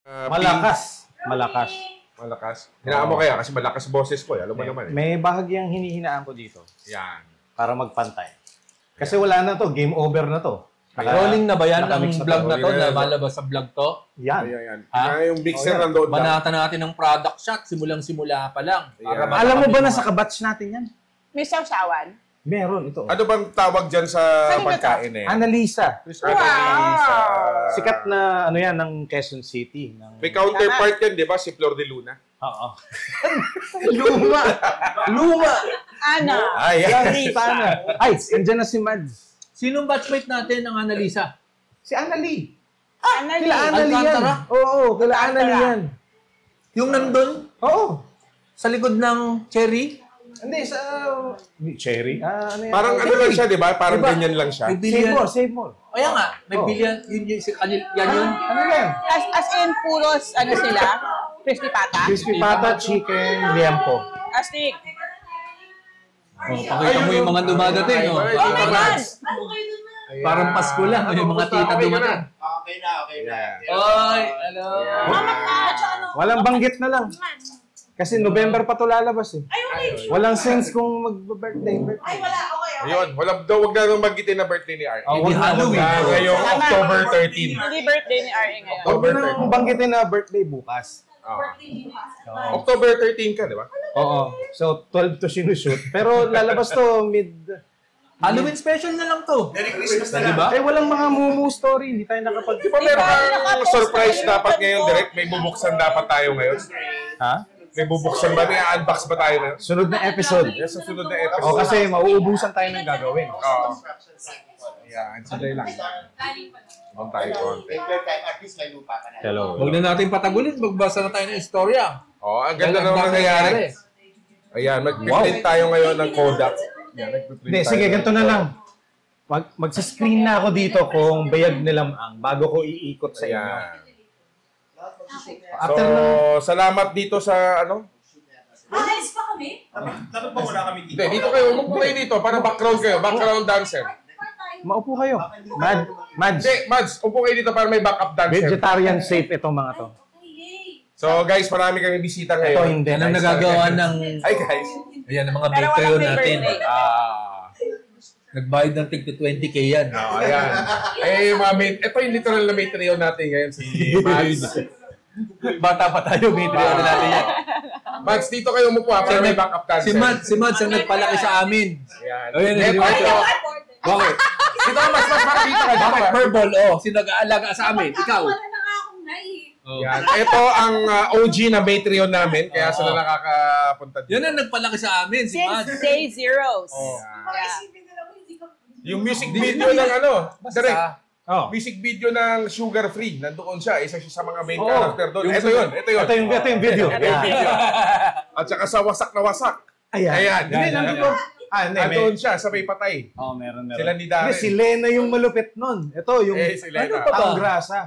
Malakas. Malakas. Malakas. Hinaan mo kaya kasi malakas boses ko. Alam mo naman eh. May bahagyang hinihinaan ko dito. Yan. Para magpantay. Kasi wala na to. Game over na to. Rolling na ba yan ang vlog na to? Na malabas sa vlog to? Yan. Ayan. Yung mixer nandoon lang. Banata natin ng product shot. Simulang-simula pa lang. Alam mo ba na sa kabatch natin yan? May sawsawan? Meron ito. Ano bang tawag dyan sa pagkain eh? Annalisa. Annalisa. Sikat na ano yan ng Quezon City. May counterpart yan, di ba? Si Flor de Luna. Oo. Luma. Luma. Ana. Ay, Ay, andyan na si Mads. Sinong batchmate natin ang Annalisa? Si Annali. Annali. Kila Annali yan. Alcantara? Oo, kila Annali yan. Yung nandun? Oo. Sa likod ng Cherry? Hindi, sa... Cherry? Ano yan? Parang ano lang siya, di ba? Parang Diba? ganyan lang siya. May Save billion. more, save more. O yan nga, may billion. Yun yung yan yun. Ano yan? As in, puros, ano sila? Crispy pata? Crispy pata, chicken, liempo. Astig. Pakita mo yung mga dumadating. Oh my God! Parang Pasko lang. Yung mga tita dumating. Okay na. Oy, hello. Walang banggit na lang. Kasi November pa to lalabas eh. Walang sense kung mag-birthday. Ay, wala. Okay. Ayun, wag na nang magitin na birthday ni Art. Hindi Halloween. Ngayong October 13. Hindi birthday ni R.A. ngayon. Huwag mo nang banggitin na birthday bukas. October 13 ka, di ba? Oo. So, 12 to sinushoot. Pero lalabas to mid... Halloween special na lang to. Merry Christmas na Diba? Eh, walang mga mumu story. Hindi tayo nakapag... Di ba meron kang surprise dapat ngayon, direct? May bubuksan dapat tayo ngayon. Ha? May bubuksan ba? May unbox ba tayo ngayon? Sunod na episode. Yes, sa sunod na O episode. kasi mauubusan tayo ng gagawin. Oo. Ayan, sandali lang. Doon tayo konti. At least may lupa ka na. Hello. Huwag na natin patagulit. Magbasa na tayo ng istorya. Oh, ang ganda naman nangyayari. Ayan, mag-print tayo ngayon ng Kodak. Ayan, nag-print Hindi, tayo. sige, ganito na lang. Magsiscreen na ako dito kung bayag nilamang bago ko iikot sa inyo. Ayan. After So, salamat dito sa ano? Alis pa kami? Dapat ba wala kami dito? Hindi, dito kayo. Umupo kayo dito para background kayo. Background dancer. maupo kayo. Mads, Hindi, Mads, upo kayo dito para may backup dancer. vegetarian safe itong mga to. So guys, marami kami bisita Ito ngayon. hindi. Yan ang nagagawa ng... Hi guys. Ayan ang mga Pero walang Patreon may natin. birthday. Nagbayad ng tig to 20k yan. Oh, ayan. Eh, yung mga ito yung literal na Patreon natin ngayon, si Mads. Bata pa tayo, Patreon na natin yan. Mads, dito kayo umupo ha, para may backup dancer. Si Mads ang nagpalaki sa amin. Ayan. Ayan, Ito, ito. Bakit? Dito, Mads, para dito ka. Bakit? Purple, sino nag-aalaga sa amin? Ikaw. Wala na nga akong nai. Yan. Ito ang OG na Patreon namin, kaya sila nakakapunta dito. Yan ang nagpalaki sa amin, si Mads. Since day zeros. Isipin na lang, hindi ka... Yung music video ng ano, direct. Basta, Oh. Music video ng Sugar Free, nandoon siya, isa siya sa mga main Oo. character doon. Ito yun. Ito yung video. Ito yung video. At saka sa Wasak na Wasak. Ayan. Ayan. Hindi, nandito. Hindi, Nandoon siya sa may patay. meron. Sila ni Darren. Hindi, si Lena yung malupit nun. Ito, yung Eh, si Lena. Ano pa ba? ang grasa.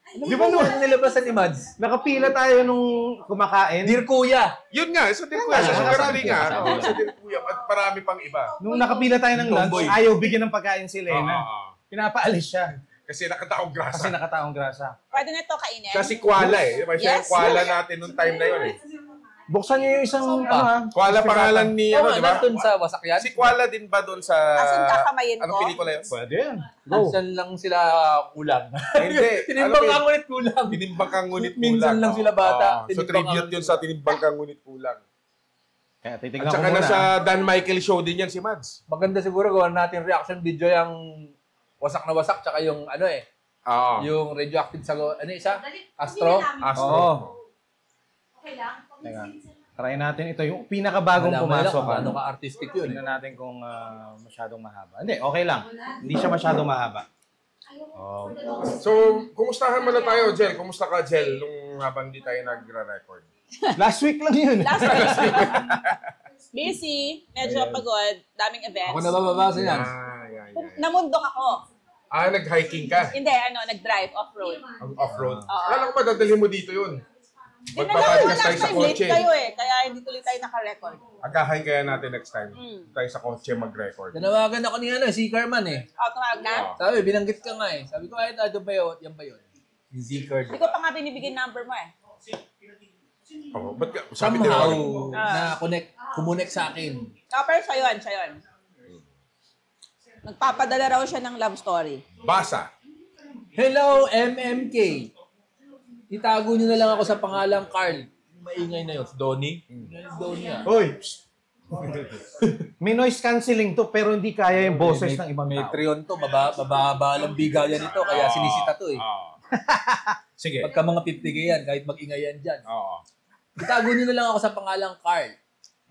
Di ba nung nilabasan ni Mads? Nakapila tayo nung kumakain. Dear Kuya. Yun nga, sa Dirkuya, sa Sugar Free nga. Oo, sa Dirkuya. At marami pang iba. Nung nakapila tayo ng lunch, Tomboy. ayaw bigyan ng pagkain si Lena. Oo. Pinapaalis siya. Kasi nakataong Kasi grasa. nakataong grasa. Pwede na ito kainin? Siya si Kuala eh. Diba? Siya yung Yes. Kuala natin nung time na yun eh. Buksan niyo yung isang, Kuala pangalan ni, Oo, ano, di ba? nandun sa wasak yan. Si Kuala din ba doon sa... As in, kakamayin Anong ko? pelikula yun? Pwede yan. Minsan lang sila kulang. Hindi. Tinimbang Ano ka ngunit kulang. Tinimbang kang ngunit kulang. Minsan lang sila bata. Oo. So Tinimbang tribute ang- yun sa tinimbang kang ngunit kulang. Kaya At titignan ko saka muna. nasa Dan Michael show din yan si Mads. Maganda siguro gawa natin reaction video yung wasak na wasak tsaka yung ano Oo. yung radioactive sa ano isa? Astro. Astro. Oo. Okay lang. Teka. Try natin ito. Yung pinakabagong Malaman lang pumasok. kung ano ka artistic yun. Tingnan natin kung masyadong mahaba. Hindi, okay lang. Hindi siya masyadong mahaba. Oh. So, kumustahan muna tayo, Jel? Kumusta ka, Jel, nung habang di tayo nag-record? Last week lang yun. Last week. Busy. Medyo pagod. Daming events. Ako nababasa yan. Yeah. Namundok ako. Nag-hiking ka? Hindi, nag-drive off-road. Ang off-road. Oo. Akala ko ba dadalhin mo dito yun? Dinala ko Magpapodcast tayo last sa time, late kotse. kayo kaya hindi tuloy tayo naka-record. Agahay kaya natin next time. Mm. Tayo sa kotse mag-record. Tinawagan ako ni si Carman Tumawag na? Sabi, binanggit ka nga Sabi ko, ay, ano ba yun? Yan ba yun? Yung Z-card. Hindi ko pa nga binibigyan number mo eh. Oh, ba't ka? Sabi Somehow, tinawagan. kumunik sa akin. Pero siya yun. Nagpapadala raw siya ng love story. Basa. Hello, MMK. Itago niyo na lang ako sa pangalang Carl. Maingay na yun. Donnie? Donnie ah. Hoy! May noise cancelling to, pero hindi kaya yung boses ng ibang May tao. Trion to. Mababa lang bigayan nito. Kaya sinisita to eh. Sige. Pagka mga 50K yan, kahit mag-ingay yan dyan. Oo. Itago niyo na lang ako sa pangalang Carl.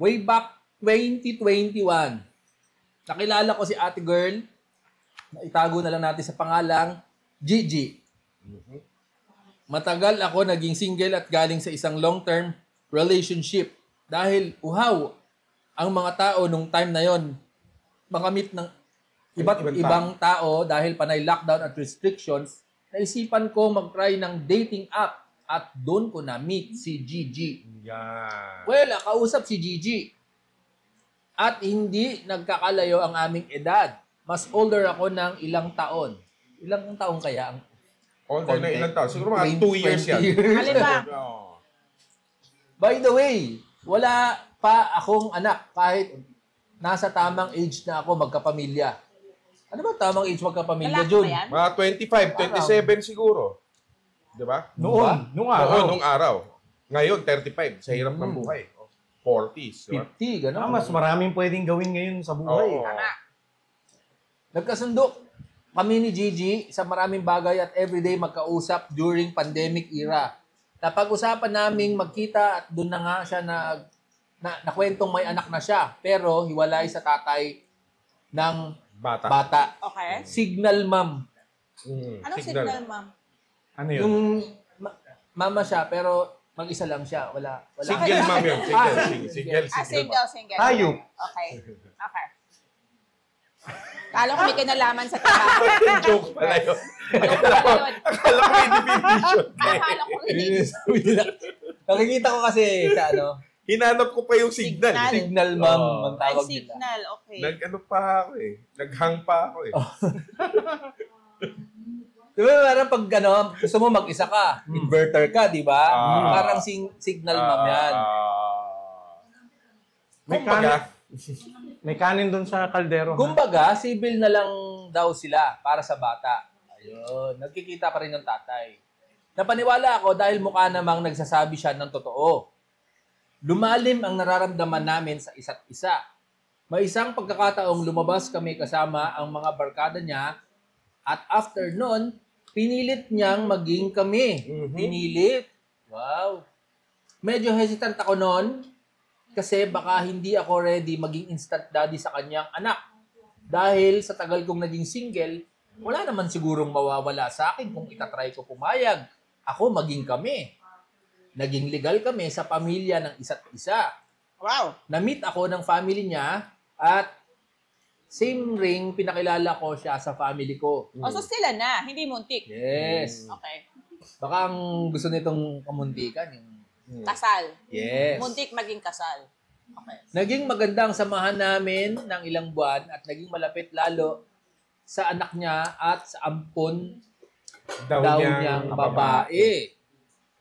Way back 2021. Nakilala ko si ate girl. Itago na lang natin sa pangalang Gigi. Matagal ako naging single at galing sa isang long-term relationship. Dahil uhaw ang mga tao nung time na yon makamit ng iba't ibang tao dahil panay lockdown at restrictions, naisipan ko mag-try ng dating app at doon ko na-meet si Gigi. Yan. Well, kausap si Gigi. At hindi nagkakalayo ang aming edad. Mas older ako ng ilang taon. Ilang taon kaya ang Older na ilang taon. Siguro mga 2 years yan. Alin ba? Oo. By the way, wala pa akong anak kahit nasa tamang age na ako magkapamilya. Ano ba tamang age magkapamilya, Lalaki Jun? ba yan? Mga 25, 27 siguro. Di ba? Nung araw. Nung araw. Ngayon, 35. Sa hirap ng buhay. 40s. Di ba? 50, gano'n. Mas maraming pwedeng gawin ngayon sa buhay. Oo. Nagkasundo kami ni Gigi sa maraming bagay at everyday magkausap during pandemic era. Napag-usapan naming magkita at doon na nga siya na kwentong may anak na siya pero hiwalay sa tatay ng bata. Okay. Signal mom. Anong signal, ma'am? Ano yun? Yung mama siya pero mag-isa lang siya. Wala. Single mom yun. Single mom. Single. Hayop. Okay. Kala ko may kinalaman sa trabaho. Joke pala yun. Joke pala yun. Akala ko may definition. Akala ko hindi. Nakikita ko kasi sa Hinanap ko pa yung signal. signal mom ang Ay, tawag nila. signal. Okay. Nag-ano pa ako eh. Naghang pa ako eh. Di ba parang pag gusto mo mag-isa ka, inverter ka, di ba? Parang signal mom yan. May kanin doon sa kaldero. Kumbaga, civil na lang daw sila para sa bata. Ayun, nagkikita pa rin ng tatay. Napaniwala ako dahil mukha namang nagsasabi siya ng totoo. Lumalim ang nararamdaman namin sa isa't isa. May isang pagkakataong lumabas kami kasama ang mga barkada niya at after nun, pinilit niyang maging kami. Pinilit? Wow. Medyo hesitant ako noon kasi baka hindi ako ready maging instant daddy sa kanyang anak. Dahil sa tagal kong naging single, wala naman sigurong mawawala sa akin kung itatry ko pumayag. Ako maging kami. Naging legal kami sa pamilya ng isa't isa. Wow. Na-meet ako ng family niya at same ring pinakilala ko siya sa family ko. So sila na, hindi muntik. Yes. Okay. Baka ang gusto nitong kamuntikan yung Kasal. yes. Muntik maging kasal. Okay. Naging maganda ang samahan namin ng ilang buwan at naging malapit lalo sa anak niya at sa ampon daw niyang babae.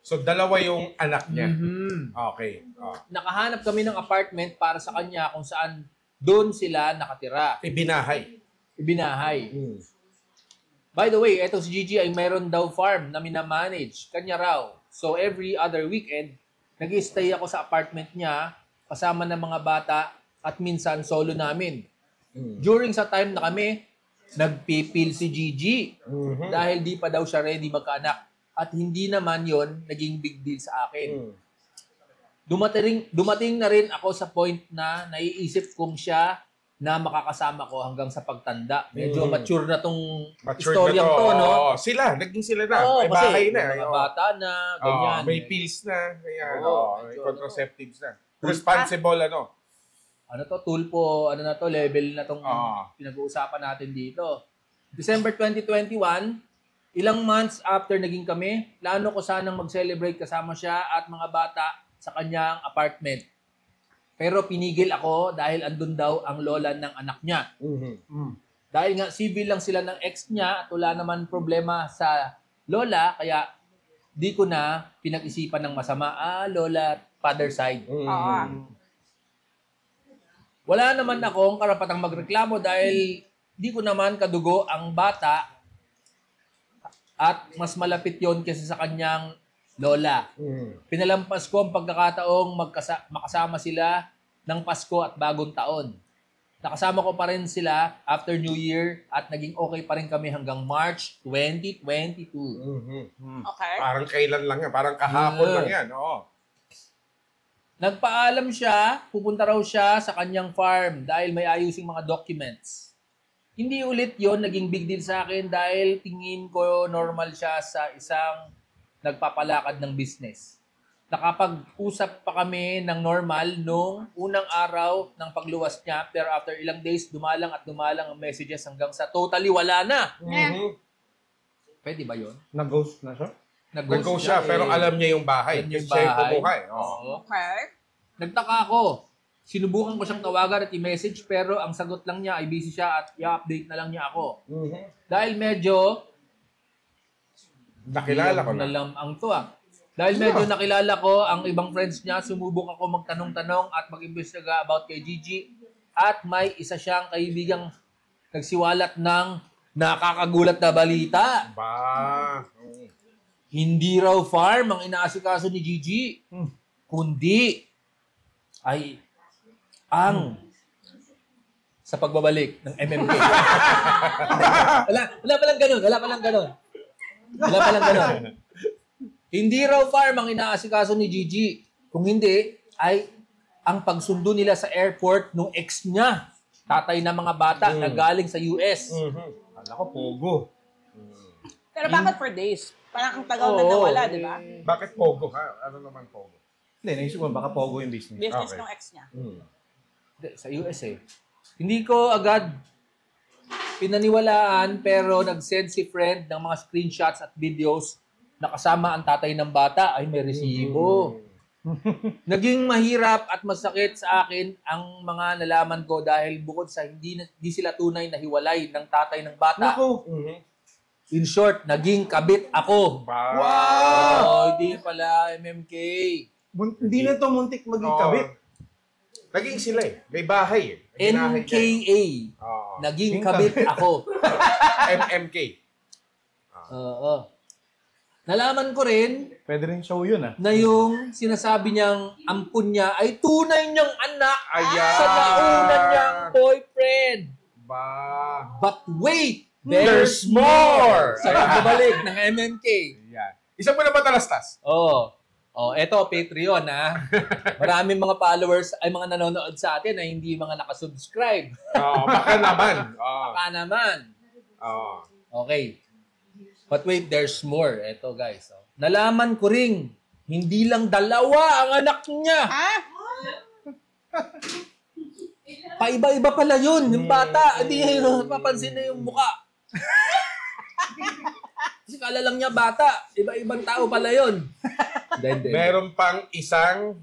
So, dalawa yung anak niya. Okay. Nakahanap kami ng apartment para sa kanya kung saan doon sila nakatira. Ibinahay. Ibinahay. By the way, eto si Gigi ay mayroon daw farm na minamanage. Kanya raw. So every other weekend, nag-stay ako sa apartment niya kasama ng mga bata at minsan solo namin. During sa time na kami, nagpipil si Gigi dahil di pa daw siya ready magkaanak. At hindi naman yon naging big deal sa akin. Dumating na rin ako sa point na naiisip kong siya na makakasama ko hanggang sa pagtanda. Medyo mature na tong istoryang to, no? Sila, naging sila na. Oo, may kasi bahay na. may mga bata na, ganyan. May pills na. Kaya, may medyo, contraceptives na. Responsible, Ano to, tulpo, ano na to, level na tong pinag-uusapan natin dito. December 2021, ilang months after naging kami, plano ko sanang mag-celebrate kasama siya at mga bata sa kanyang apartment. Pero pinigil ako dahil andun daw ang lola ng anak niya. Dahil nga civil lang sila ng ex niya at wala naman problema sa lola, kaya di ko na pinag-isipan ng masama. Lola, father side. Oo. Wala naman akong karapatang magreklamo dahil di ko naman kadugo ang bata at mas malapit yon kaysa sa kanyang lola. Pinalampas ko ang pagkakataong makasama sila ng Pasko at Bagong Taon. Nakasama ko pa rin sila after New Year at naging okay pa rin kami hanggang March 2022. Okay. Parang kailan lang yan. Parang kahapon lang yan. Oo. Nagpaalam siya, pupunta raw siya sa kanyang farm dahil may ayusing mga documents. Hindi ulit yon naging big deal sa akin dahil tingin ko normal siya sa isang nagpapalakad ng business. Nakapag-usap pa kami ng normal nung unang araw ng pagluwas niya pero after ilang days, dumalang ang messages hanggang sa totally wala na. Pwede ba yon? Nag-ghost na siya? Nag-go siya, pero alam niya yung bahay. Alam niya yung Siya yung bahay. bumuhay. Okay. Nagtaka ako. Sinubukan ko siyang tawagan at i-message pero ang sagot lang niya ay busy siya at i-update na lang niya ako. Dahil medyo Nakilala ko na. ang to Dahil medyo nakilala ko ang ibang friends niya, sumubok ako magtanong-tanong at mag-imbestiga about kay Gigi at may isa siyang kaibigang nagsiwalat ng nakakagulat na balita. Ba. Hindi raw farm ang inaasikaso ni Gigi, kundi ay ang sa pagbabalik ng MMK. wala pa lang ganun. Hindi raw farm ang inaasikaso ni Gigi, kung hindi ay ang pagsundo nila sa airport nung ex niya, tatay ng mga bata na galing sa US. Kala ko, pogo. Pero bakit for days? Parang ang tagal na nawala, di ba? Bakit pogo? Ha? Ano naman pogo? Hindi, naisip ko baka pogo yung business. Business Okay. ng ex niya. Sa US Hindi ko agad pinaniwalaan pero nag-send si friend ng mga screenshots at videos na kasama ang tatay ng bata ay may resibo. Naging mahirap at masakit sa akin ang mga nalaman ko dahil bukod sa hindi sila tunay na hiwalay ng tatay ng bata. Naku! In short, naging kabit ako. Wow! Hindi pala MMK. Hindi na to muntik maging kabit. Naging sila May bahay Ginahe NKA. siya. Oo. Naging kabit ako. MMK. Oo. Nalaman ko rin Pwede rin show yun na yung sinasabi niyang ampun niya ay tunay niyang anak Ayan. sa nauna niyang boyfriend. Ba. But wait! There's more! Sa pagbabalik ng MMK. Yan. Isa mo na ba talastas? Eto, Patreon, Maraming mga followers ay mga nanonood sa atin na hindi mga nakasubscribe. Baka naman. Baka naman. Okay. But wait, there's more. Eto, guys. Nalaman ko ring hindi lang dalawa ang anak niya. Paiba-iba pala yun. Yung bata, hindi papansin na yung mukha. Kasi kala lang niya bata. Iba-ibang tao pala yun. Meron pang isang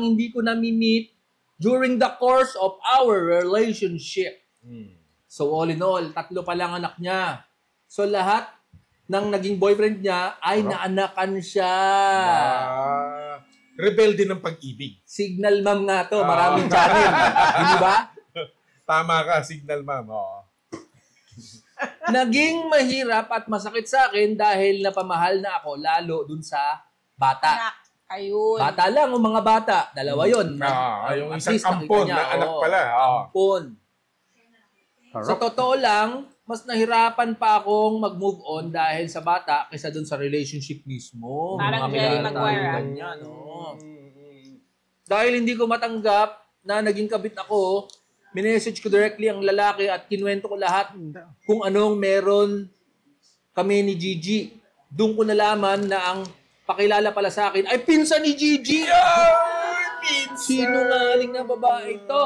hindi ko na-meet during the course of our relationship. So all in all, 3 pa lang anak niya. So lahat ng naging boyfriend niya ay naanakan siya. Rebelde ng pag-ibig. Signal ma'am nga to. Maraming channel. Hindi ba? Tama ka, signal ma'am. Naging mahirap at masakit sa akin dahil napamahal na ako lalo dun sa bata. Anak. Ayun. Bata lang o mga bata. Dalawa yun. Yung At isang least nakita ampon niya, na anak pala. Ampon. Sa totoo lang, mas nahirapan pa akong mag-move on dahil sa bata kaysa dun sa relationship mismo. Parang Mga Jerry kilala Maguire, tayo ganyan, Dahil hindi ko matanggap na naging kabit ako, minessage ko directly ang lalaki at kinuwento ko lahat kung anong meron kami ni Gigi. Doon ko nalaman na ang pakilala pala sa akin ay pinsan ni Gigi. Sinungaling na babae ito.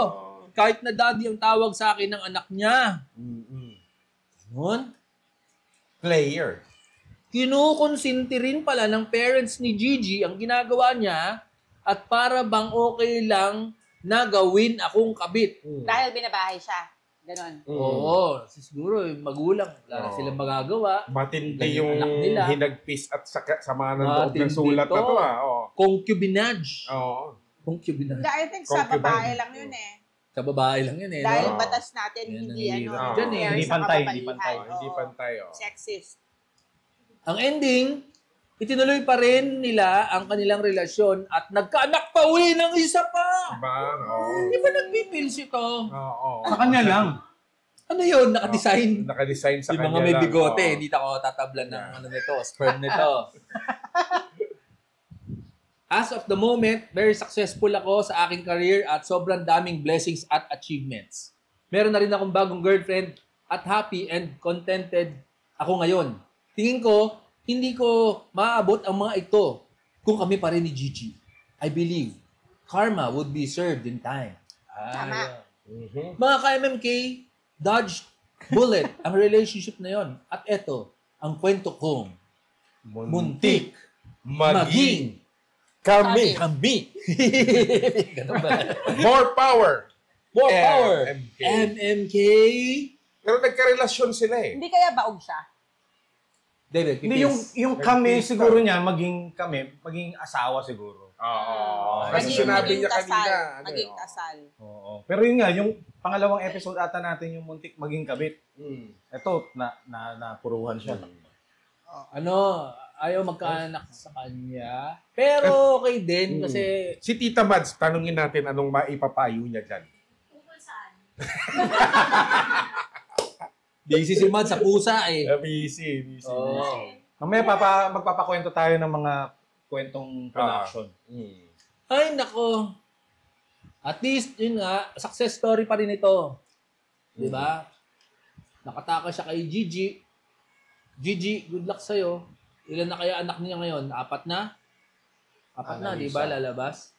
Kahit na daddy ang tawag sa akin ng anak niya. Ganun. Player. Kinukonsinti rin pala ng parents ni Gigi ang ginagawa niya at para bang okay lang na gawin akong kabit. Dahil binabahay siya. Ganon. Oo, siguro yung magulang, wala na silang magagawa. Matindi Ganyan yung anak nila. hinagpis at sama ng loob ng Matindi sulat na to. to. Oo. Concubinage. Oo. Concubinage. Hindi, I think sa Concubine. babae lang yun eh. Sa babae lang yun eh. Dahil No? batas natin, Yan hindi ang ano. hirap dyan eh. fair Hindi sa pantay, kababaihan. hindi pantay. Hindi Oo. pantay. Oh. Sexist. Ang ending, itinuloy pa rin nila ang kanilang relasyon at nagkaanak pa uli ng isa pa. Diba? Oo. Di ba nagpipils ito? Oo. Sa kanya lang. Ano yun? Nakadesign. Nakadesign sa Yung kanya mga may lang. bigote, Oo. hindi ako tatablan ng ano nito, sperm nito. As of the moment, very successful ako sa aking career at sobrang daming blessings at achievements. Meron na rin akong bagong girlfriend at happy and contented ako ngayon. Tingin ko, hindi ko maaabot ang mga ito kung kami pa rin ni Gigi. I believe karma would be served in time. Tama. Mhm. Mga ka-MMK, dodge bullet ang relationship na yon. At eto, ang kwento kong muntik maging Kami. kami. Ganun ba? More power. More power. MMK. MMK. Pero nagkarelasyon sila eh. Hindi kaya baog siya? David, Hindi, yung kami siguro niya, maging asawa siguro. Oo. Kasi Maging- sinabi maging niya kasal. kanina. Maging kasal. Oo. Pero yun nga, yung pangalawang episode ata natin, yung muntik maging kabit. Ito, napuruhan siya. ano, ayaw magkaanak sa kanya. Pero okay din kasi Si Tita Mads, tanungin natin anong maipapayo niya dyan. Tungkol saan? busy si Mad sa pusa eh. Busy. Oo. Mamaya magpapakwento tayo ng mga kwentong production. Ay, nako. At least, yun nga, success story pa rin ito. Di ba? Nakataka siya kay Gigi. Gigi, good luck sa'yo. Ilan na kaya anak niya ngayon? 4 na? 4 na, di ba? Lalabas?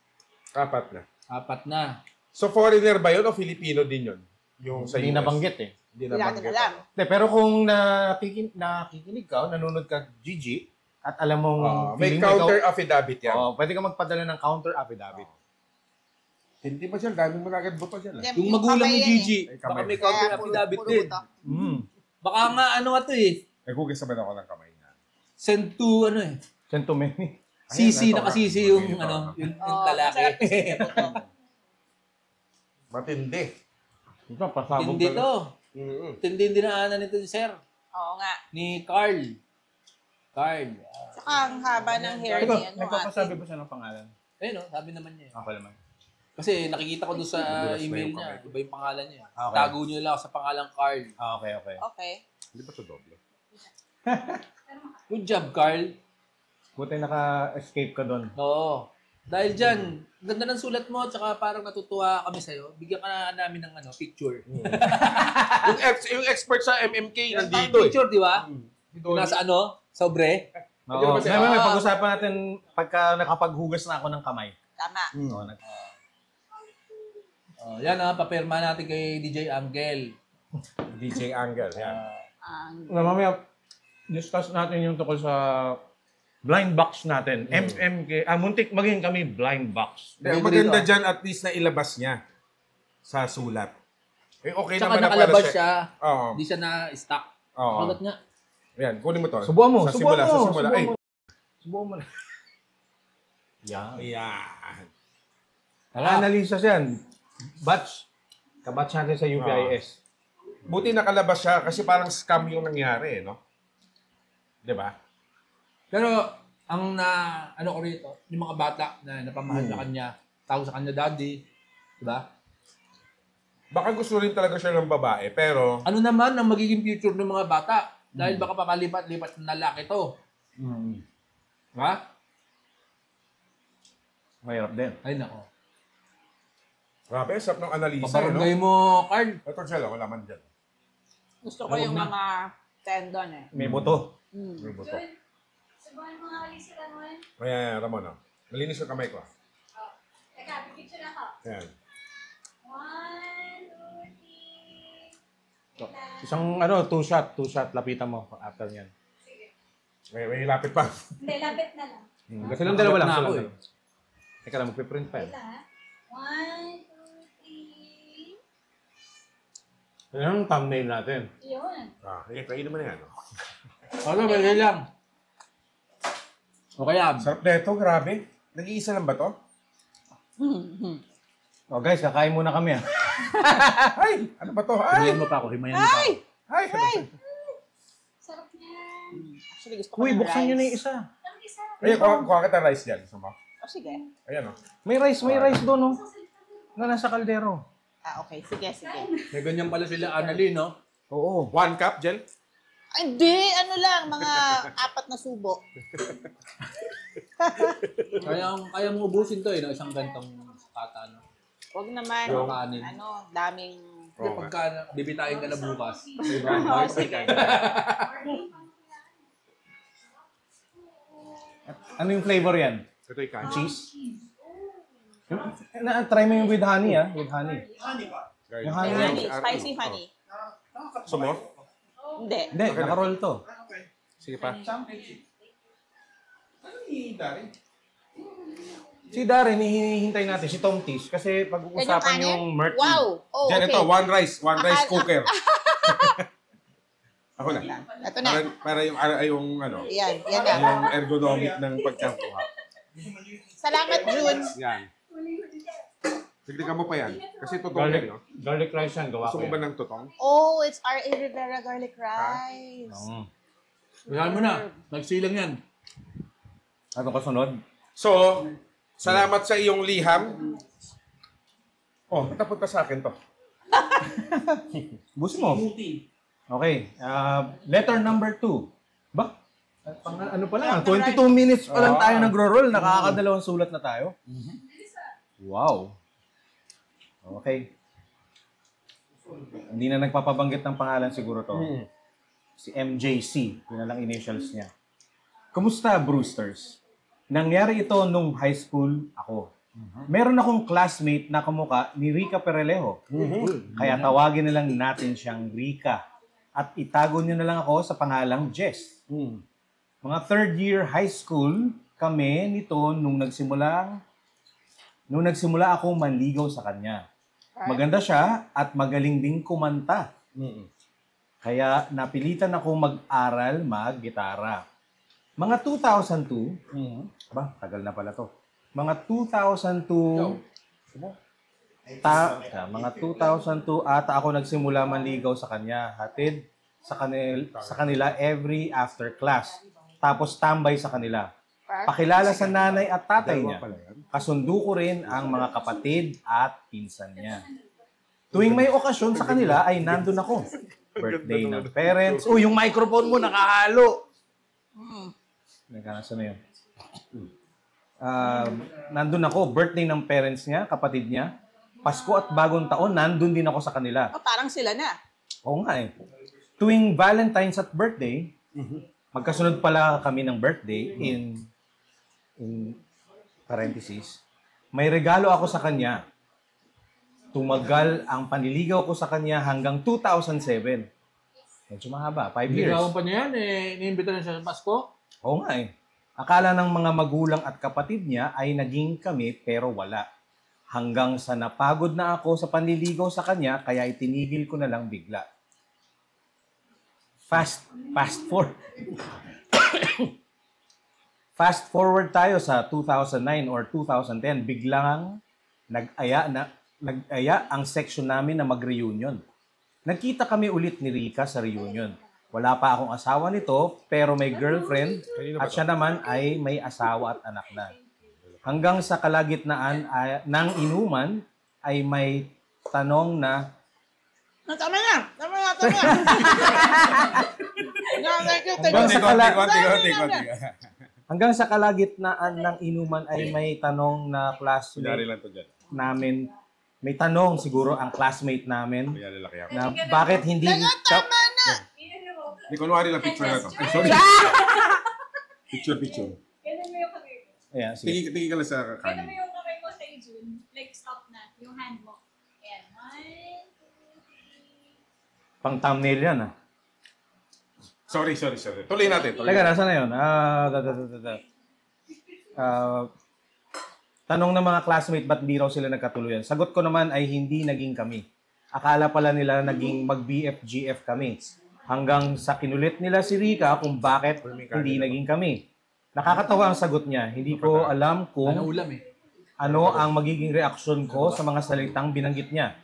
4 na. 4 na. So foreigner ba yun o Filipino din yun? Yung sa Hindi US? nabanggit eh. Hindi Hindi natin nabanggit. alam. Pero kung nakikinig ka, nanonood ka Gigi, at alam mong May feeling mo counter affidavit yan. pwede ka magpadala ng counter affidavit. Hindi ba siya? Dami mo na agad buto dyan. Hindi, Yung magulang kamay ni yan Gigi, eh. baka may Kaya counter puro- affidavit puro din. buto. Baka nga ano nga to eh. Nagugis naman ako ng kamay niya. Send to ano eh. Send to many. CC, ito nakasisi nga. yung Ito ano, nga. yung Oo, lalaki. masarap kasi buto. Matindi. Ito, pasabog Hindi to. Tindi din dinaanan nito ni Sir. Oo nga. Ni Carl. Carl. Saka ang haba ng hair Ikaw, niya. nagpapasabi ba siya ng pangalan? Eh no, sabi naman niya. Ako naman. Kasi nakikita ko doon sa Nadulas na email yung niya, kamay ko. iba yung pangalan niya. Okay. Tago niyo lang ako sa pangalang Carl. Okay. Okay. Hindi ba ito doble? Good job, Carl. Buti naka-escape ka doon. Oo. Dahil dyan, ganda ng sulat mo, tsaka parang natutuwa kami sa'yo. Bigyan ka na namin ng picture. yung expert sa MMK Parang nandito eh. picture, di ba? Nasa sobre. Oo. Kasi- May pag-usapan natin pagka nakapaghugas na ako ng kamay. Tama. Oo, Yan papirma natin kay DJ Angel. DJ Angle. Yan. Mamaya, discuss natin yung tungkol sa blind box natin. MMK. Muntik maging kami blind box. Ang maganda dyan, at least na ilabas niya sa sulat. Eh, okay Tsaka naman na nakalabas para siya. Oo. Hindi siya na-stock. Oo. Kalat nga. Yan, kunin mo to. Subuan mo. Sa simula. Ay, Subuan mo. Yan. yan. Analysis yan. Batch. Kabatch natin sa UPIS. Buti nakalabas siya kasi parang scam yung nangyari, no? Di ba? Pero, ang ano ko rito, yung mga bata na napamahal na kanya, tawag sa kanya daddy, di ba? Baka gusto rin talaga siya ng babae, pero... Ano naman ang magiging future ng mga bata? Dahil baka papalipat-lipat na lalaki to. Di ba? Mahirap din. Ay, nako. Grabe, sarap ng analisa, no? Pabarangay mo, Carl. Ito siya, wala man dyan. Gusto ko yung mga tendon eh. May buto. May buto. Subuhan mo nga ulit sila naman. Ayan, Ramon, no? Malinis yung kamay ko. Teka, picture na ako. Ayan. 1, 2, 3. Isang two shot, lapitan mo after yan. Sige. May lapit pa. Hindi, lapit na lang. Kasi lang dalawa lang. Na ako Silang dalawa. Teka lang, magpiprint pa Wait yan. lang ha. 1, 2, 3. Yan ang thumbnail natin. Yun. Kainin mo na yan. Ano, may lang. O kaya, Sarap na ito, grabe. Nag-iisa lang ba to? Oh guys, kakain muna kami. Ay! Ano ba to? Ay! himayin mo pa ako, himayin mo pa ako. Ay! Sarap yan. Actually, gusto ko Uy, ng buksan nyo na yung rice. isa. Ay, kuha kita rice dyan. Gusto mo? Oh, sige. Ayan, oh. May rice doon, oh. Na nasa kaldero. Ah, okay. Sige, sige. May ganyan pala sila, Annalyn, no? Oo. 1 cup, Jel? Ay, hindi. Ano lang, mga 4 na subo. Kaya mo ubusin to, no? Isang gantong kata, no? Huwag naman. Yung kanin. Ano, daming... Kasi pagka bibitain ka na bukas, diba? Oh, sige. Ano yung flavor yan? Ito yung kanin. Cheese? Try mo yung with honey, ah. With honey. Honey ba? Yung May honey. honey. Spicy honey. Gusto mo? Hindi. Hindi, nakaroll to. Okay. Sige pa. Ano ni Dari? Si Darren, hinihintay natin, si Tom Tis, kasi pag-uusapan Yan yung yung Mert. Wow. Oh, Jen, okay. ito, one rice Akala- cooker. Ako na. Ito na. Para yung ano, Yan. Yan na. yung ergonomic ng pagkakuha. Salamat, June. Yan. Tignan mo pa yan. Kasi totoo Garlic, yan, no? garlic rice yan, gawa Gusto ko mo ba yan. ng totong? Oh, it's R.A. Rivera garlic rice. Kaya mo na, nagsilang yan. Ano kasunod? So, salamat sa iyong liham. Oh, natapot pa sa akin to. Bus mo. Okay, letter number 2. Ba? Ano pa lang, 22 minutes pa lang tayo nagro-roll. Nakakadalawang sulat na tayo. Wow. Okay. Hindi na nagpapabanggit ng pangalan siguro to. Si MJC. Yun na lang initials niya. Kumusta, Brewsters? Nangyari ito nung high school ako. Meron akong classmate na kamuka ni Rica Perelejo. Kaya tawagin na lang natin siyang Rica. At itago niyo na lang ako sa pangalang Jess. Mga third year high school kami nito nung nagsimula akong manligaw sa kanya. Maganda siya at magaling ding kumanta. Kaya napilitan akong mag-aral mag-gitara. Mga 2002, tagal na pala to. Mga 2002, mga 2002 ata ako nagsimula manligaw sa kanya. Hatid sa kanila every after class. Tapos tambay sa kanila. Pakilala sa nanay at tatay niya. Kasundo ko rin ang mga kapatid at pinsan niya. Tuwing may okasyon sa kanila ay nandun ako. Birthday ng parents. Yung microphone mo nakahalo. Nasa na yun. Nandun ako, birthday ng parents niya, kapatid niya. Pasko at bagong taon, nandun din ako sa kanila. Oh, parang sila na. Oo nga eh. Tuwing Valentine's at birthday, magkasunod pala kami ng birthday in parentheses, may regalo ako sa kanya. Tumagal ang panliligaw ko sa kanya hanggang 2007. Medyo mahaba, 5 years. Ligawan pa niya yan, iniimbita na siya sa Pasko. Oo nga eh. Akala ng mga magulang at kapatid niya ay naging kami pero wala. Hanggang sa napagod na ako sa panliligaw sa kanya kaya itinigil ko na lang bigla. Fast forward tayo sa 2009 or 2010, biglang nag-aya ang section namin na mag-reunion. Nagkita kami ulit ni Rica sa reunion. Wala pa akong asawa nito, pero may girlfriend at siya naman ay may asawa at anak na. Hanggang sa kalagitnaan ng inuman ay may tanong na, Tama na. hanggang sa kalagitnaan ng inuman ay may tanong na Kunyari classmate lang to dyan. namin, may tanong siguro ang classmate namin Kunyari laki ako. na bakit hindi Hindi, kunwari lang picture na to. Ay, sorry. Picture. Ganun mo yung kamay mo. Ayan, sige. Tingin ka lang sa Ganun mo kanin. yung kamay mo sa June. Like, stop na. Yung hand mo. Ayan. 1, 2, 3. Pang thumbnail yan ah. Sorry. Tuloy natin. Teka, nasa na yun? Tanong ng mga classmate, ba't di raw sila nagkatuluyan? Sagot ko naman ay hindi naging kami. Akala pala nila naging mag-BF-GF kami. Hanggang sa kinulit nila si Rika kung bakit hindi naging kami. Nakakatawa ang sagot niya. Hindi ko alam kung Ano ulam eh? ano ang magiging reaksyon ko sa mga salitang binanggit niya.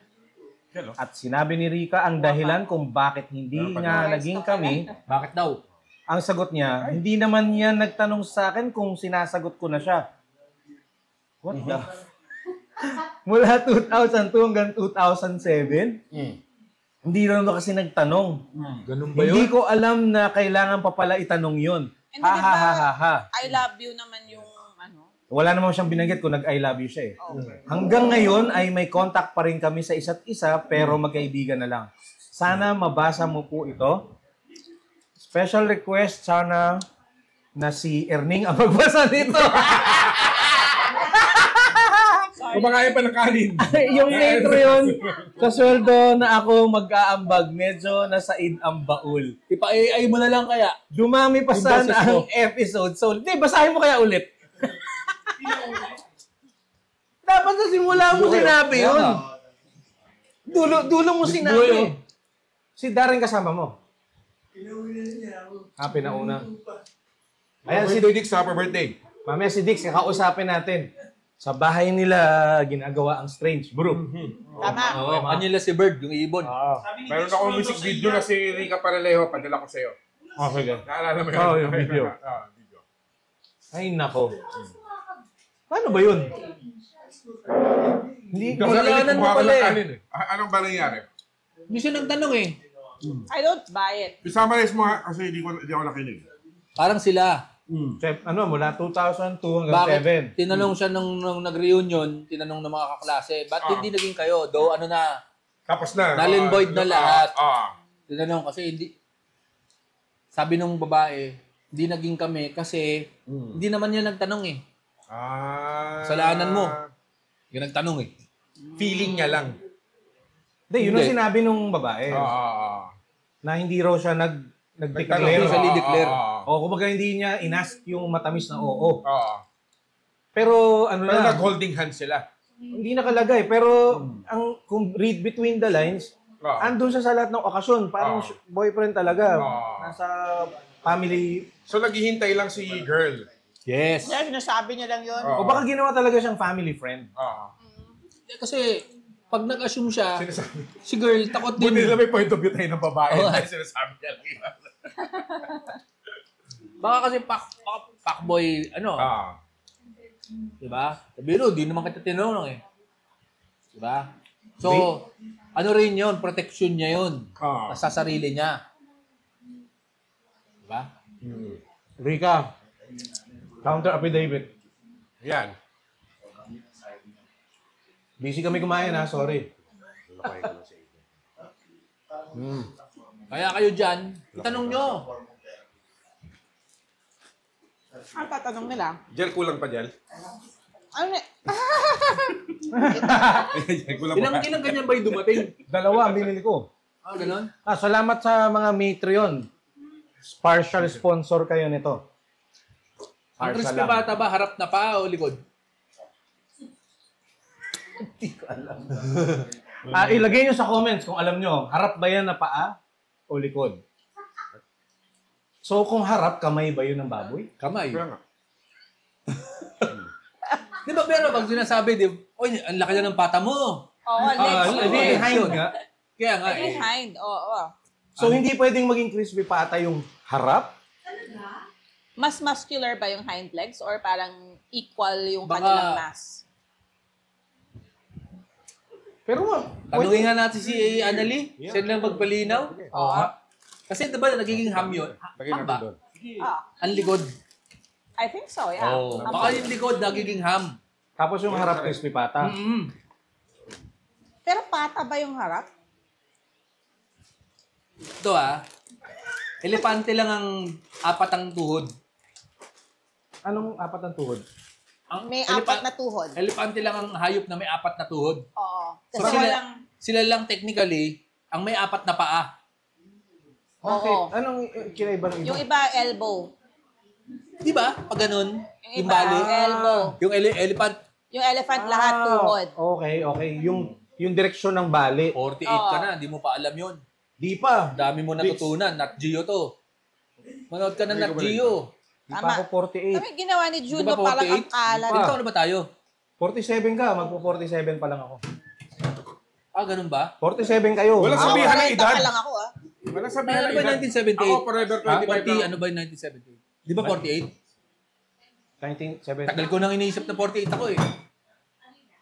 At sinabi ni Rika ang dahilan kung bakit hindi nga naging kami. Bakit daw? Ang sagot niya, hindi naman niya nagtanong sa akin kung sinasagot ko na siya. What the? Mula 2002 hanggang 2007, hindi naman kasi nagtanong. Ganun ba Hindi yun? ko alam na kailangan pa pala itanong yun. Hindi, Ha di ha ba, ha ha ha. I love you naman yung ano. Wala naman siyang binanggit kung nag-I love you siya eh. Okay. Hanggang ngayon ay may contact pa rin kami sa isa't isa pero magkaibigan na lang. Sana mabasa mo po ito. Special request sana na si Erning ang magbasa nito. Kumakain pa ng kanin. Yung Patreon, sa sweldo na ako mag-aambag, medyo nasaid ang baul. Ipa-AI mo na lang kaya. Dumami pa Yung sana boses ang mo. episode. So, basahin mo kaya ulit. Dapat sa simula mo sinabi yun. Dulo mo sinabi. Si Darren kasama mo. Pinauna. Ayan, si Dix, happy birthday. Mamaya si Dix, kakausapin natin. Sa bahay nila ginagawa ang Strange Brew. Tama. Oo, kanila si Bird, yung ibon. Mayroon akong music video na si Rica Paralejo, padala ko sa'yo. Okay, good. Naalala mo yun? Oo, yung video. Video. Ay, nako. Paano ba yun? Hindi, Kasalanan mo pala eh. Anong ba nangyari? Hindi siya nagtanong eh. I don't buy it. Summarize mo nga kasi hindi ako nakinig. Parang sila. mula 2002 hanggang Bakit? 7. Tinanong siya nung nag-reunion, tinanong ng mga kaklase, ba't hindi naging kayo? Though ano na, Tapos na. null and void na lahat. Ah. Tinanong kasi hindi, sabi nung babae, hindi naging kami kasi hindi naman niya nagtanong eh. Kasalanan mo. Yung nagtanong eh. Feeling niya lang. Hindi, yun ang Hindi. sinabi nung babae. Na hindi raw siya nag-declare. Hindi siya declare. O, kumbaga hindi niya inask yung matamis na oo. Oo. Pero ano Pero na, nag-holding hands sila. hindi nakalagay. Pero ang kung read between the lines, andun siya sa lahat ng okasyon. Parang boyfriend talaga. Nasa family. So naghihintay lang si girl. Yes. Kaya sinasabi niya lang yun. O baka ginawa talaga siyang family friend. Kasi pag nag-assume siya, Sinasabi. si girl takot din. Buti na may point of view tayo ng babae. Oo. Dahil sinasabi niya lang yun. Baka kasi fuckboy, diba? Sabi mo, di naman kita tinanong eh. Diba? So, ano rin yun, protection niya yun. Sa sarili niya. Diba? Rika, counter affidavit. Yan. Busy kami kumain ha, sorry. Kaya kayo dyan, itanong nyo. Ang tatanong nila, Gel kulang pa, Gel? ano na, Gel kulang pa. Ilang ganyan ba yung dumating? 2 ang binili ko. Ganon? Salamat sa mga Patreon. Partial sponsor kayo nito. Ang Partial crispy lang. bata ba, harap na pa o likod? Ilagay nyo sa comments kung alam nyo, harap ba yan na paa o likod? So kung harap, kamay ba yun ng baboy? Kamay. Kaya nga. Di ba pero pag sinasabi, oy, ang laki na ng pata mo. Oo, legs. Behind nga. Kaya nga eh. Behind, oo. So hindi pwedeng maging crispy pata yung harap? Mas muscular ba yung hind legs or parang equal yung Baka- kanilang mass? Pero Tanungin nga natin si Annalie. Siya lang magpalinaw. Oo. Kasi diba nagiging ham yun? Ham ba? Ah, Ang likod. I think so, yeah. Oh. Baka yung likod nagiging ham. tapos yung harap crispy pata. Pero pata ba yung harap? Ito elepante lang ang apat ang tuhod. Anong apat ang tuhod? May apat na tuhod. Elepante lang ang hayop na may apat na tuhod. Oo. So Kasi walang, sila lang technically ang may apat na paa. Okay. Oo. Anong kinaiba ng iba? yung iba elbow. Di ba? Pag ganun, Yung yung iba bali, elbow. yung elephant, Yung elephant lahat tuhod. Okay. Yung yung direksyon ng bali. 48 ka na, di mo pa alam yun. Di pa. Ang dami mo natutunan. Nat Geo to. Manood ka ng Nat Geo. Di pa ako 48. Kami ginawa ni Juno Di ba parang 48? ang kalat. Ilang taon na ba tayo? 47 ka, magpo-47 pa lang ako. Ah, ganun ba? 47 kayo. Wala Ako, sabihan ng 40 edad. pa lang ako Wala Ay, sabihan ano ng ba edad. 1978? Ako, forever 25 40, na. ano ba yung 1978? Di ba 48? 1970. Tagal ko nang iniisip na 48 ako eh.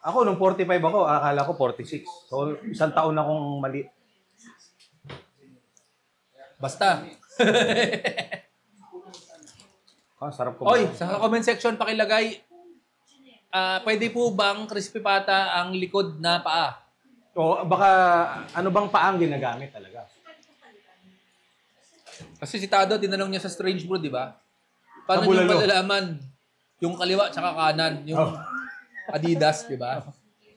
Ako, nung 45 ako, akala ko 46. So, isang taon akong mali. Basta. Sarap ko. Oy, sa comment section pakilagay, pwede po bang crispy pata ang likod na paa? O baka, ano bang paang ginagamit talaga? Kasi si Tado, tinanong niya sa Strange Brew, di ba? Paano Sa niyo bulalo. malalaman yung kaliwa tsaka kanan, yung Adidas, di ba?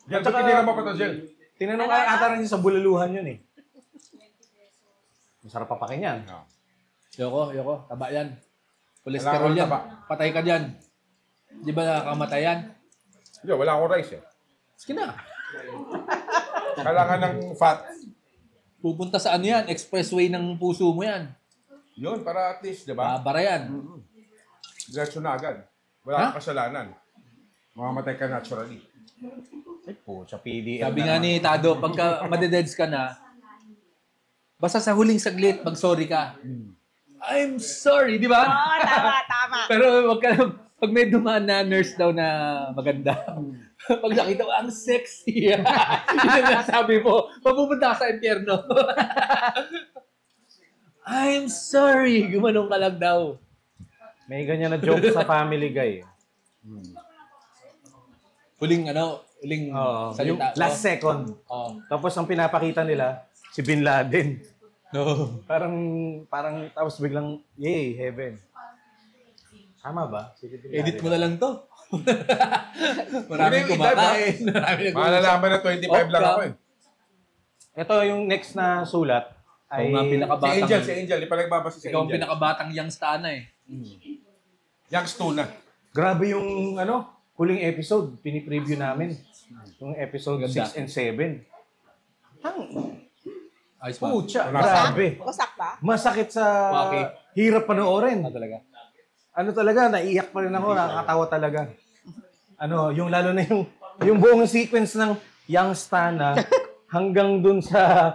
Yan, ba't hindi naman pa ito, Jel? Tinanong kaya ata rin sa bulaluhan yun eh. Masarap papakin yan. Yoko, taba yan. Cholesterol Wala yan. akong Patay ka dyan. Di ba nakakamatay yan? Hindi, wala akong rice eh. Sige na. Kailangan ng fat. Pupunta sa ano yan? Expressway ng puso mo yan. Yun, para at least, di ba? Babara yan. Diretso na agad. Wala kang kasalanan. Mamamatay ka naturally. Ay po, sa PDL. Sabi nga ni Tado, pagka madededs ka na, basta sa huling saglit, mag-sorry ka. I'm sorry, di ba? Oo, tama. Pero wag ka, pag may dumaan na nurse daw na maganda, pag nakita mo, ang sexy. Yun ang sabi mo, mapupunta ka sa impyerno. I'm sorry. Gumanong ka lang daw. May ganyan na joke sa Family Guy. Huling Yung salita. last second. Oh. Tapos ang pinapakita nila, si Bin Laden. No. Parang tapos biglang, yay, heaven. Tama ba? Sige, Bin Laden. Edit mo na lang to. Maraming Hindi, edad, kumakain. Maraming Malalaman na 25 lang ako eh. Ito yung next na sulat ay nga, Si pinakabatang. Angel, si Angel. Di pa nagbabasa si Ikaw ang Angel. pinakabatang youngstana eh. Youngs tuna. grabe yung huling episode, pini-preview namin. Yung episode Ganda. 6 and 7. Ayos pa. Pucha, Wala. grabe. Wasak ba? Masakit sa Okay. hirap panoorin. Talaga. Ano talaga, naiiyak pa rin ako, nakakatawa talaga. Yung lalo na yung buong sequence ng Young Stana hanggang dun sa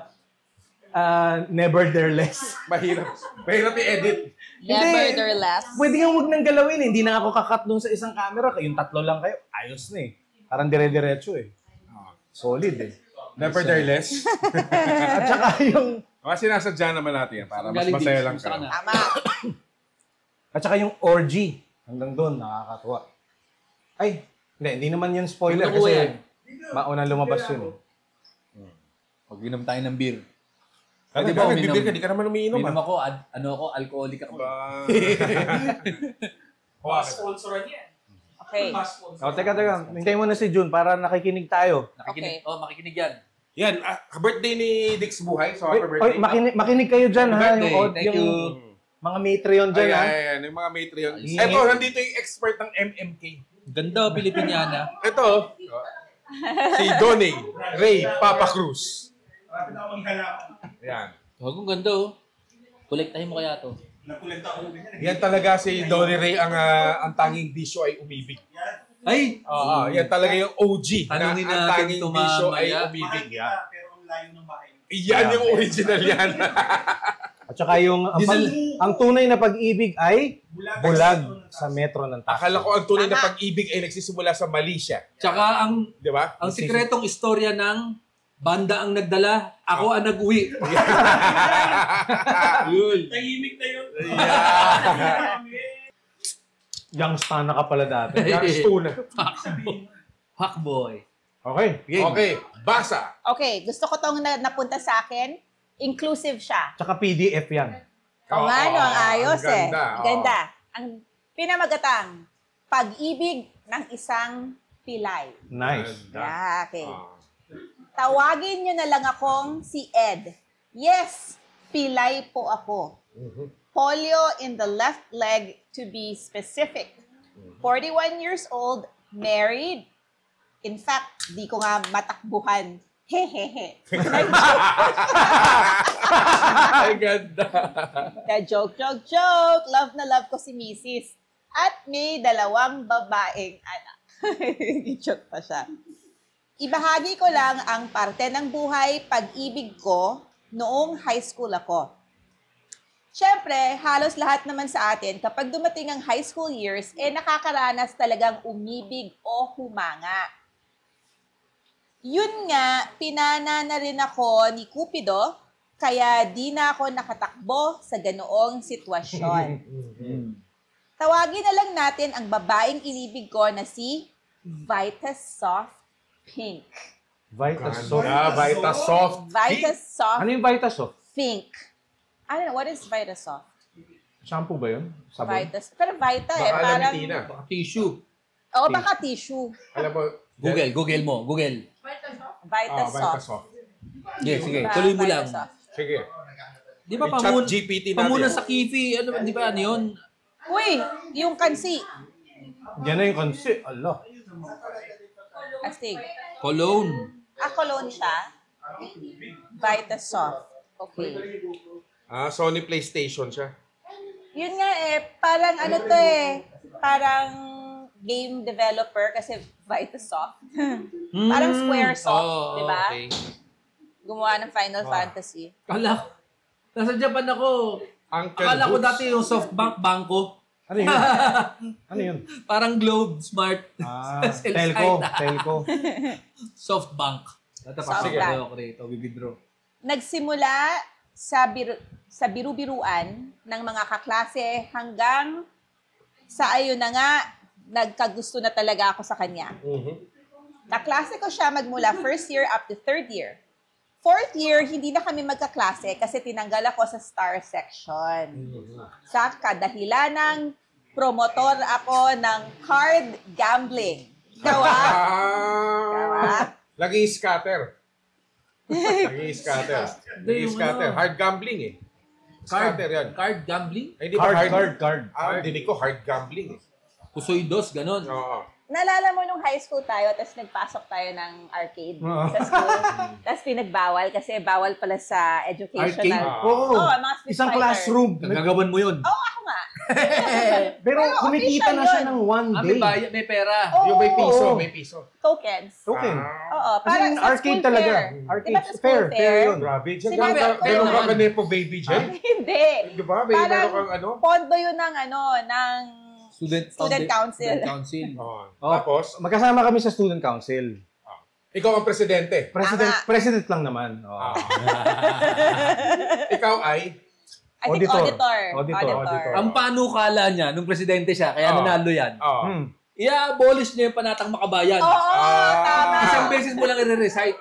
Never Dare Less. Mahirap. Mahirap i-edit. Never less. Pwede nga huwag nang galawin eh. Hindi na ako kakat dun sa isang camera. Kayong tatlo lang kayo. Ayos na eh. Parang dire-diretso eh. Solid eh. Never dare less. At saka yung Kasi sinasadya naman natin yan para mas Galing masaya din. lang Gusto ka kayo. na. Tama. At saka yung orgy. Hanggang doon, nakakatuwa. Ay, hindi naman yun spoiler Nakuha kasi yan. mauna lumabas yun. Pag inom tayo ng beer. Ano Di ba, ba, nagbibigay ka, di ka naman umiinom Minom ah. ako, alcoholic ako. Okay. Teka. Hintayin mo na si Jun para nakikinig tayo. Nakikinig, Okay. makikinig yan. Yan, birthday ni Dix Buhay. So, Oy, happy birthday. makinig kayo dyan ha. Birthday, thank Yung you. mga Matreon dyan ha. Ayan, yung mga Matreon. Ay. Ito, nandito yung expert ng MMK. Ganda, Pilipiniana. Ito, si Donnie Ray Papa Cruz. Yan. Huwag kong ganda oh. Kolektahin mo kaya to. Yan talaga si Donnie Ray ang tanging bisyo ay umibig. Ay! Yan talaga yung OG na Tanungin ang natin tanging to bisyo ay mamaya. umibig. Yan yung original yan. At saka yung ang tunay na pag-ibig ay bulag sa metro ng Tasco. Akala ko ang tunay na pag-ibig ay nagsisimula sa Malaysia. Tsaka ang Di ba? sikretong istorya ng banda ang nagdala, ako ang nag-uwi. Yun. Young Stana ka pala dati. Youngs tuna. Fuckboy. Okay. Okay, basa. Okay, gusto ko tong napunta sa akin. Inclusive siya. Tsaka PDF yan. O nga, no, ang ayos ang ganda, eh. Ganda. Ang pinamagatang, pag-ibig ng isang pilay. Nice. Yeah, okay. Tawagin nyo na lang akong si Ed. Yes, pilay po ako. Polio in the left leg to be specific. 41 years old, married. In fact, di ko nga matakbuhan Hehehe. Ay, ganda. Joke. Love na love ko si Mrs. At may 2 babaeng anak. Joke pa siya. Ibahagi ko lang ang parte ng buhay pag-ibig ko noong high school ako. Siyempre, halos lahat naman sa atin, kapag dumating ang high school years, nakakaranas talagang umibig o humanga. Yun nga, pinana na rin ako ni Cupido, kaya di na ako nakatakbo sa ganoong sitwasyon. Tawagin na lang natin ang babaeng inibig ko na si Vitasoft Pink. Vitasoft. Vitasoft. Vitasoft Ano yung Vitasoft? Pink. I don't know, what is Vitasoft? Shampoo ba yun? Sabon? Pero Vita Baka alam parang... ni Tina. Tissue. Oo, baka tissue. Alam mo, Google mo. Google. Vitasoft. Vitasoft. Sige. Tuloy mo lang. Vitasoft. Sige. Di ba I-chat GPT natin. pamuna sa Kifi, di ba ano yun? Uy, yung kansi. Yan na yung konsi. Allah. Astig. Cologne. Cologne siya. Vitasoft. Okay. Sony PlayStation siya. Yun nga parang ano to parang game developer kasi Vitasoft. Parang Squaresoft, di ba? Okay. Gumawa ng Final Fantasy. Nasa Japan ako. Uncle Akala ko Boots. dati yung SoftBank Bangko. Ano yun? Ano yun? Parang Globe Smart. Sell Telco. site. Telco. SoftBank. Tatapasok SoftBank. ko rito, bibidro. Nagsimula sa biru-biruan ng mga kaklase hanggang sa ayun na nga, nagkagusto na talaga ako sa kanya. Kaklase ko siya magmula first year up to third year. Fourth year, hindi na kami magkaklase kasi tinanggal ako sa star section. Sa kadahilanang promotor ako ng card gambling. Gawa? Lagi scatter. Lagi scatter. Hard gambling eh. Scatter yan. Card gambling? Ay, di ba Card. dinig ko hard gambling eh. Pusoidos, ganon. Oo. Naalala mo nung high school tayo, tapos nagpasok tayo ng arcade sa school. Tapos pinagbawal kasi bawal pala sa educational. Arcade? Oo. Mga Street Isang Fighter. classroom. Gagawan mo yun. Oo, ako nga. Pero kumikita na siya official ng one May day. bayad, may pera. Oo. Yung may piso. Tokens. Okay. Oo, Kasi parang sa arcade school talaga. fair. Arcade Diba sa school fair. fair? Fair yun. Grabe. Sinabi- Ganun ka pero- Nepo baby Jen? Hindi. Di ba? May Parang meron kang ano? pondo yun ng ng Student council. Student council. Oo. Oh, Tapos, magkasama kami sa student council. ikaw ang presidente. President lang naman. Oh. Ikaw ay I think Auditor. auditor. Ang panukala niya, nung presidente siya, kaya nanalo yan, i-abolish niya yung panatang makabayan. Oo, tama. Isang beses mo lang i-recite.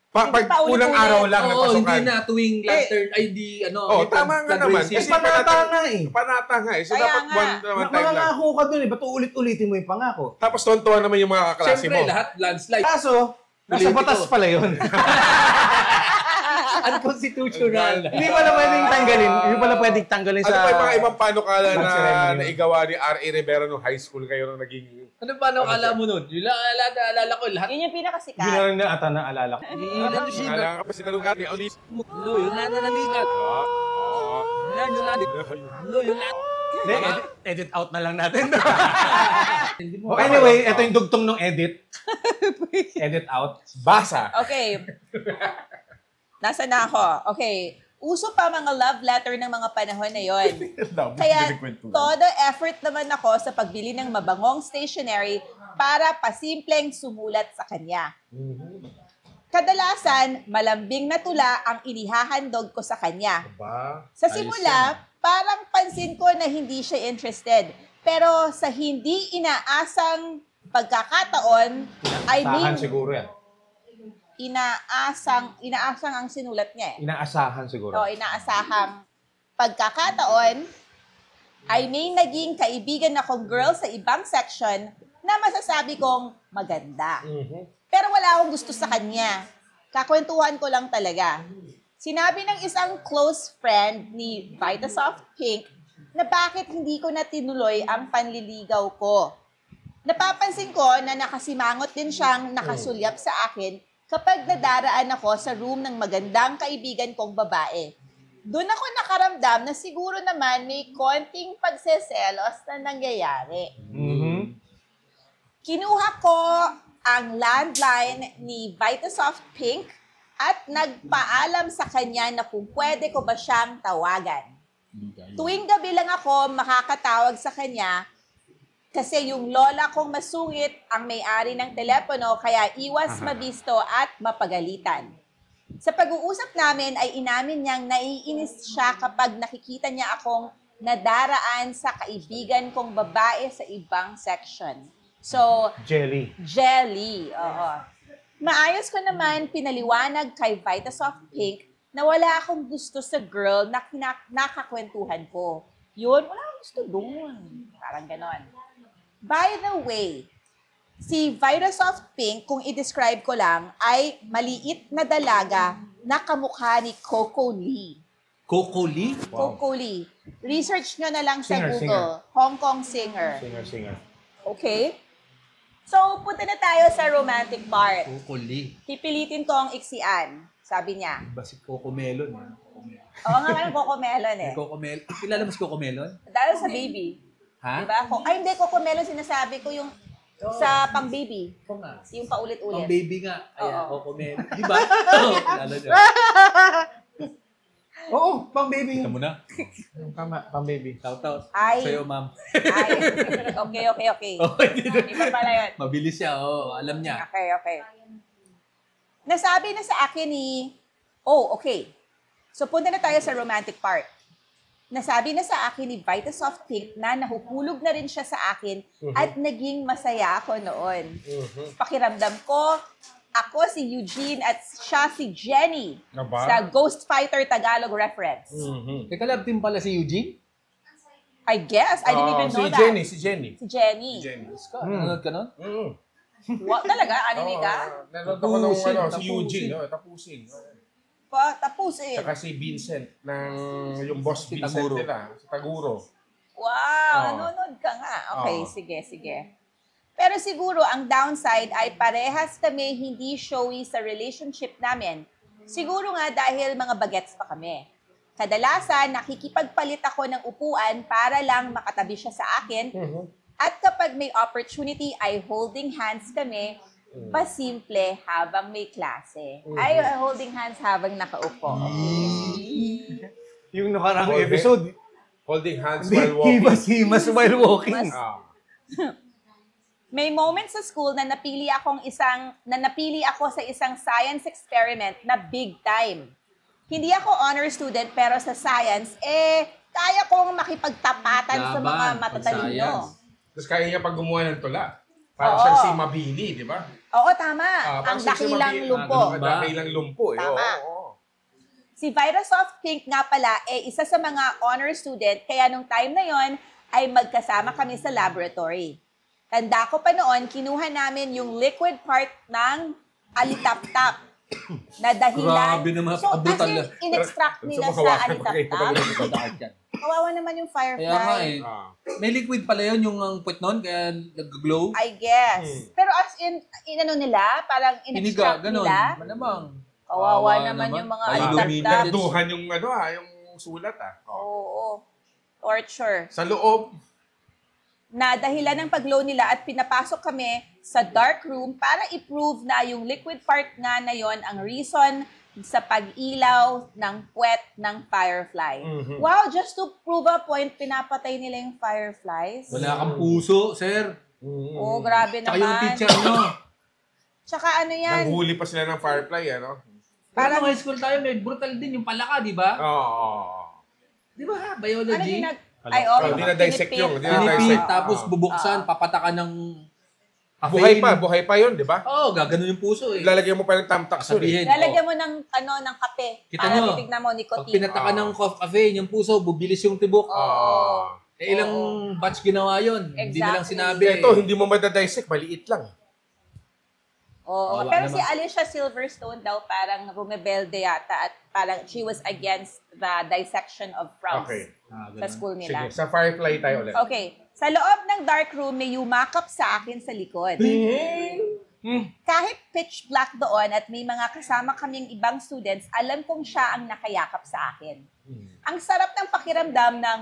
Pag Hindi pa unang ulit-ulit. araw lang Oo, hindi napasukan. na tuwing lantern, ay di, tama nga naman. fundraising. Kasi Panata nga eh. Panata nga eh. So, Kaya dapat nga. one time lang. Mangangako ka dun eh. Ba't ulit-ulitin mo yung pangako? Tapos tuwan naman yung mga kaklase Siyempre, mo. lahat landslide. Kaso, nasa Politiko. batas pala yun. Unconstitutional. Hindi pala pwedeng tanggalin. Hindi pala pwedeng tanggalin Ano sa... pa yung mga ibang panukala na Ceremony. naigawa ni R.A. Rivera nung high school kayo nung naging... Ano ba akala mo nun? Yung alala ko, lahat. Yun yung Hindi na pinakasikat. rin na ata naalala ko. Kala ka pa sinalungan ni Olis. Yung nananalikat. Hindi, edit out na lang natin. Oh, anyway, ito yung dugtong ng edit. Edit out. Basa. Okay. Nasaan na ako? Okay. Uso pa mga love letter ng mga panahon na yon. Kaya todo effort naman ako sa pagbili ng mabangong stationery para pasimpleng sumulat sa kanya. Kadalasan, malambing na tula ang inihahandog ko sa kanya. Ba? Sa simula, parang pansin ko na hindi siya interested. Pero sa hindi inaasang pagkakataon, I Tahan mean, siguro yan. inaasang ang sinulat niya eh. Inaasahan siguro. So, inaasahang pagkakataon, ay may naging kaibigan akong girl sa ibang section na masasabi kong maganda. Pero wala akong gusto sa kanya. Kakwentuhan ko lang talaga. Sinabi ng isang close friend ni Vitasoft Pink na bakit hindi ko na tinuloy ang panliligaw ko. Napapansin ko na nakasimangot din siyang nakasulyap sa akin kapag nadaraan ako sa room ng magandang kaibigan kong babae. Doon ako nakaramdam na siguro naman may konting pagseselos na nangyayari. Kinuha ko ang landline ni Vitasoft Pink at nagpaalam sa kanya na kung pwede ko ba siyang tawagan. Tuwing gabi lang ako makakatawag sa kanya kasi yung lola kong masungit ang may-ari ng telepono kaya iwas mabisto at mapagalitan. Sa pag-uusap namin ay inamin niyang naiinis siya kapag nakikita niya akong nadaraan sa kaibigan kong babae sa ibang section. So, Jelly, oo. Maayos ko naman pinaliwanag kay Vitasoft Pink na wala akong gusto sa girl na nakakwentuhan ko. Yun, wala akong gusto doon. Parang ganon. By the way, si Vitasoft Pink, kung i-describe ko lang, ay maliit na dalaga na kamukha ni Coco Lee. Coco Lee? Coco Lee. Research nyo na lang sa Singer, Google. Hong Kong singer. Singer. Okay? So, punta na tayo sa romantic part. Coco Lee. Pipilitin ko ang iksian, sabi niya. Ba si Coco Melon? Coco Melon. Oo nga, parang Coco Melon eh. Coco Melon. Kilala mo si Coco Melon? Dahil sa baby. Ha? Diba? Ay, hindi, Coco Melon sinasabi ko yung sa pang-baby. Oo nga. Yung paulit-ulit. Pang baby nga. Ayan, Oo. Coco Melon. Di ba? Oo, kilala niyo. Oo, pang baby. Kita mo na. Tama, pang baby. Shout-out. Ay. Sa'yo, ma'am. Ay, okay. Iba pala yun. Mabilis siya. Oo, alam niya. Okay. Nasabi na sa akin ni, okay. So, punta na tayo sa romantic part. Nasabi na sa akin ni Vitasoft Pink na nahuhulog na rin siya sa akin at naging masaya ako noon. Pakiramdam ko, ako si Eugene at siya si Jenny sa Ghost Fighter Tagalog reference. Teka, love team pala si Eugene? I guess. I didn't even know that. Si Jenny. Si Jenny. Nanonood ka nun? What? Talaga? Anime ka? Nanonood ako ng si Tapusin. Eugene. Tapusin. Tapos eh. Saka si Vincent, yung boss Si Vincent Taguro. nila. Si Taguro. Wow, nanonood ka nga. Okay, sige. Pero siguro ang downside ay parehas kami hindi showy sa relationship namin. Siguro nga dahil mga bagets pa kami. Kadalasan, nakikipagpalit ako ng upuan para lang makatabi siya sa akin. At kapag may opportunity ay holding hands kami, pasimple habang may klase. Ay, holding hands habang nakaupo. Yung nakarang Okay. episode, Holding hands while walking. himas while walking. May moments sa school na napili ako sa isang science experiment na big time. Hindi ako honor student pero sa science, kaya kong makipagtapatan sa mga Laban, matatalino. pag-science. Tapos kaya niya pag gumawa ng tula. Parang Oo. siyang si Mabini, di ba? Oo, tama. Parang Ang siyang si dakilang Mabini. lumpo. Diba? Dakilang lumpo. Tama. Oo. Si Vitasoft Pink nga pala, isa sa mga honor student, kaya nung time na yon ay magkasama kami sa laboratory. Tanda ko pa noon, kinuha namin yung liquid part ng alitap-tap na dahilan. Grabe naman, So, abutan as in, lang. in-extract nila sa Sumahawakan pa alitap-tap. Bakit yan? Kawawa naman yung firefly. Kaya nga eh. Ah. May liquid pala yun yung ang puwet nun, kaya nag-glow. I guess. Pero as in ano nila, parang Piniga, in-extract ganun. nila. Malamang. Kawawa naman yung mga alitap-tap. Naduhan yung yung sulat Oo. Torture. Sa loob. Na dahilan ng pag-glow nila at pinapasok kami sa dark room para i-prove na yung liquid part nga na yon ang reason sa pag-ilaw ng puwet ng firefly. Wow, just to prove a point, pinapatay nila yung fireflies. Wala kang puso, sir. Oo, grabe Tsaka yung naman. teacher nyo. Tsaka ano yan, Nanghuli pa sila ng firefly, Parang high school tayo, may brutal din yung palaka, di ba? Oo. Di ba? ano Biology. Hindi na dissect yung. Hindi na Pinipit, dissect. tapos bubuksan, papatakan ng Buhay pa yun, di ba? Oo, gaganon yung puso eh. Lalagyan mo pa ng tamtax yun. Sabihin. Lalagyan mo ng kape Kita para nyo, titignan mo Pag nicotine. pinatakan ng caffeine, yung puso, bubilis yung tibok. Oo. Ilang batch ginawa yun. Hindi nilang Exactly. sinabi. Ito, hindi mo madadissect, maliit lang. Oo. Wala Pero naman. si Alicia Silverstone daw parang rumebelde yata at parang she was against the dissection of frogs Okay. sa school nila. Sige, sa firefly tayo ulit. Okay. Sa loob ng dark room, may yumakap sa akin sa likod. Kahit pitch black doon at may mga kasama kaming ibang students, alam kong siya ang nakayakap sa akin. Ang sarap ng pakiramdam ng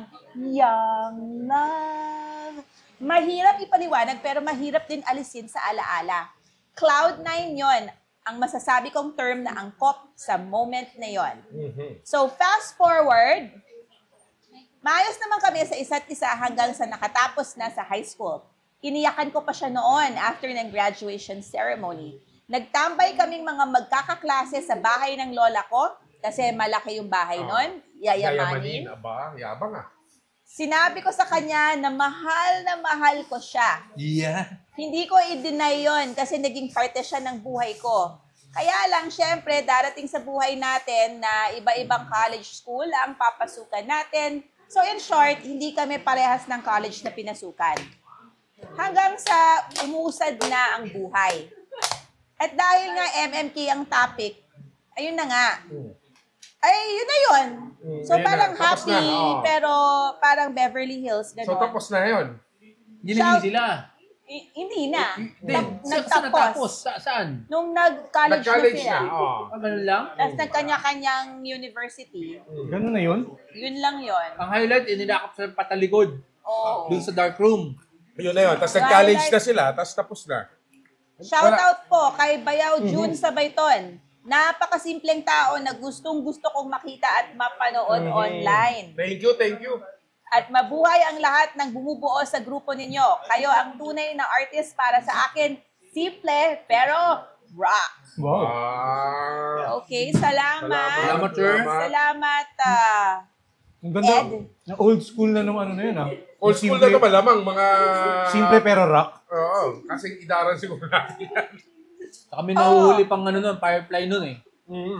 young love. Mahirap ipaliwanag pero mahirap din alisin sa alaala. Cloud9 yon ang masasabi kong term na angkop sa moment na yon. So fast forward, maayos naman kami sa isa't isa hanggang sa nakatapos na sa high school. Iniyakan ko pa siya noon after ng graduation ceremony. Nagtambay kaming mga magkakaklase sa bahay ng lola ko kasi malaki yung bahay noon, yayamanin. Aba, yabang ah. Sinabi ko sa kanya na mahal ko siya. Yeah. Hindi ko i-deny yun kasi naging parte siya ng buhay ko. Kaya lang, syempre, darating sa buhay natin na iba-ibang college school ang papasukan natin. So in short, hindi kami parehas ng college na pinasukan. Hanggang sa umusad na ang buhay. At dahil nga MMK ang topic, ayun na nga. Ay, yun na yun. So Ayun parang na. Tapos happy, na, oo. pero parang Beverly Hills, So gano'n. tapos na yun. Hindi na sila. Hindi na. Saan natapos? Saan? Nung nag-college na Nag-college sila. na. Oh. Ganun lang? Tapos nagkanya-kanyang university. Ganun na yun? Yun lang yun. Ang highlight, ininakap sa patalikod. Oo. Doon sa dark room. Yun na yun. Tapos nag-college na sila. Tapos tapos na. Shout out po kay Bayaw June Sabayton. Napakasimpleng tao na gustong-gusto kong makita at mapanood online. Thank you, thank you. At mabuhay ang lahat ng bumubuo sa grupo ninyo. Kayo ang tunay na artist para sa akin. Simple, pero rock. Wow. Okay, salamat. Salamat, sir. Salamat, Ang ganda. Ed. Na old school na nung ano na yun, ah. Old school na ito malamang. Mga... Simple pero rock. Oo. Kasing idaran siguro natin yan. Kami nahuhuli pang ano nun, firefly nun eh.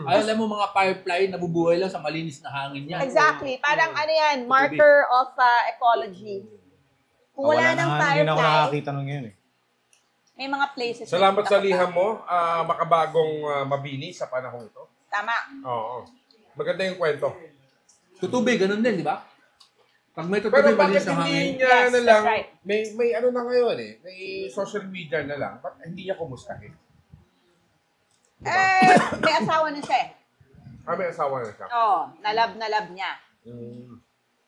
Alam mo mga firefly, nabubuhay lang sa malinis na hangin yan. Exactly. Parang ano yan, marker of ecology. Kung wala ng Hindi na ako firefly, nakakita nung ngayon, eh. may mga places. Salamat na sa punta liham ka. mo. Makabagong mabini sa panahon ito. Tama. Oo. Maganda yung kwento. Tutubig, ganun din, di ba? Pag may Pero tutubig, bakit malinis na hindi hangin. niya Yes, na lang, that's right. may ano na ngayon eh, may social media na lang, ba't hindi niya kumustahin? May asawa na siya eh. May asawa na siya. Oo, na love niya.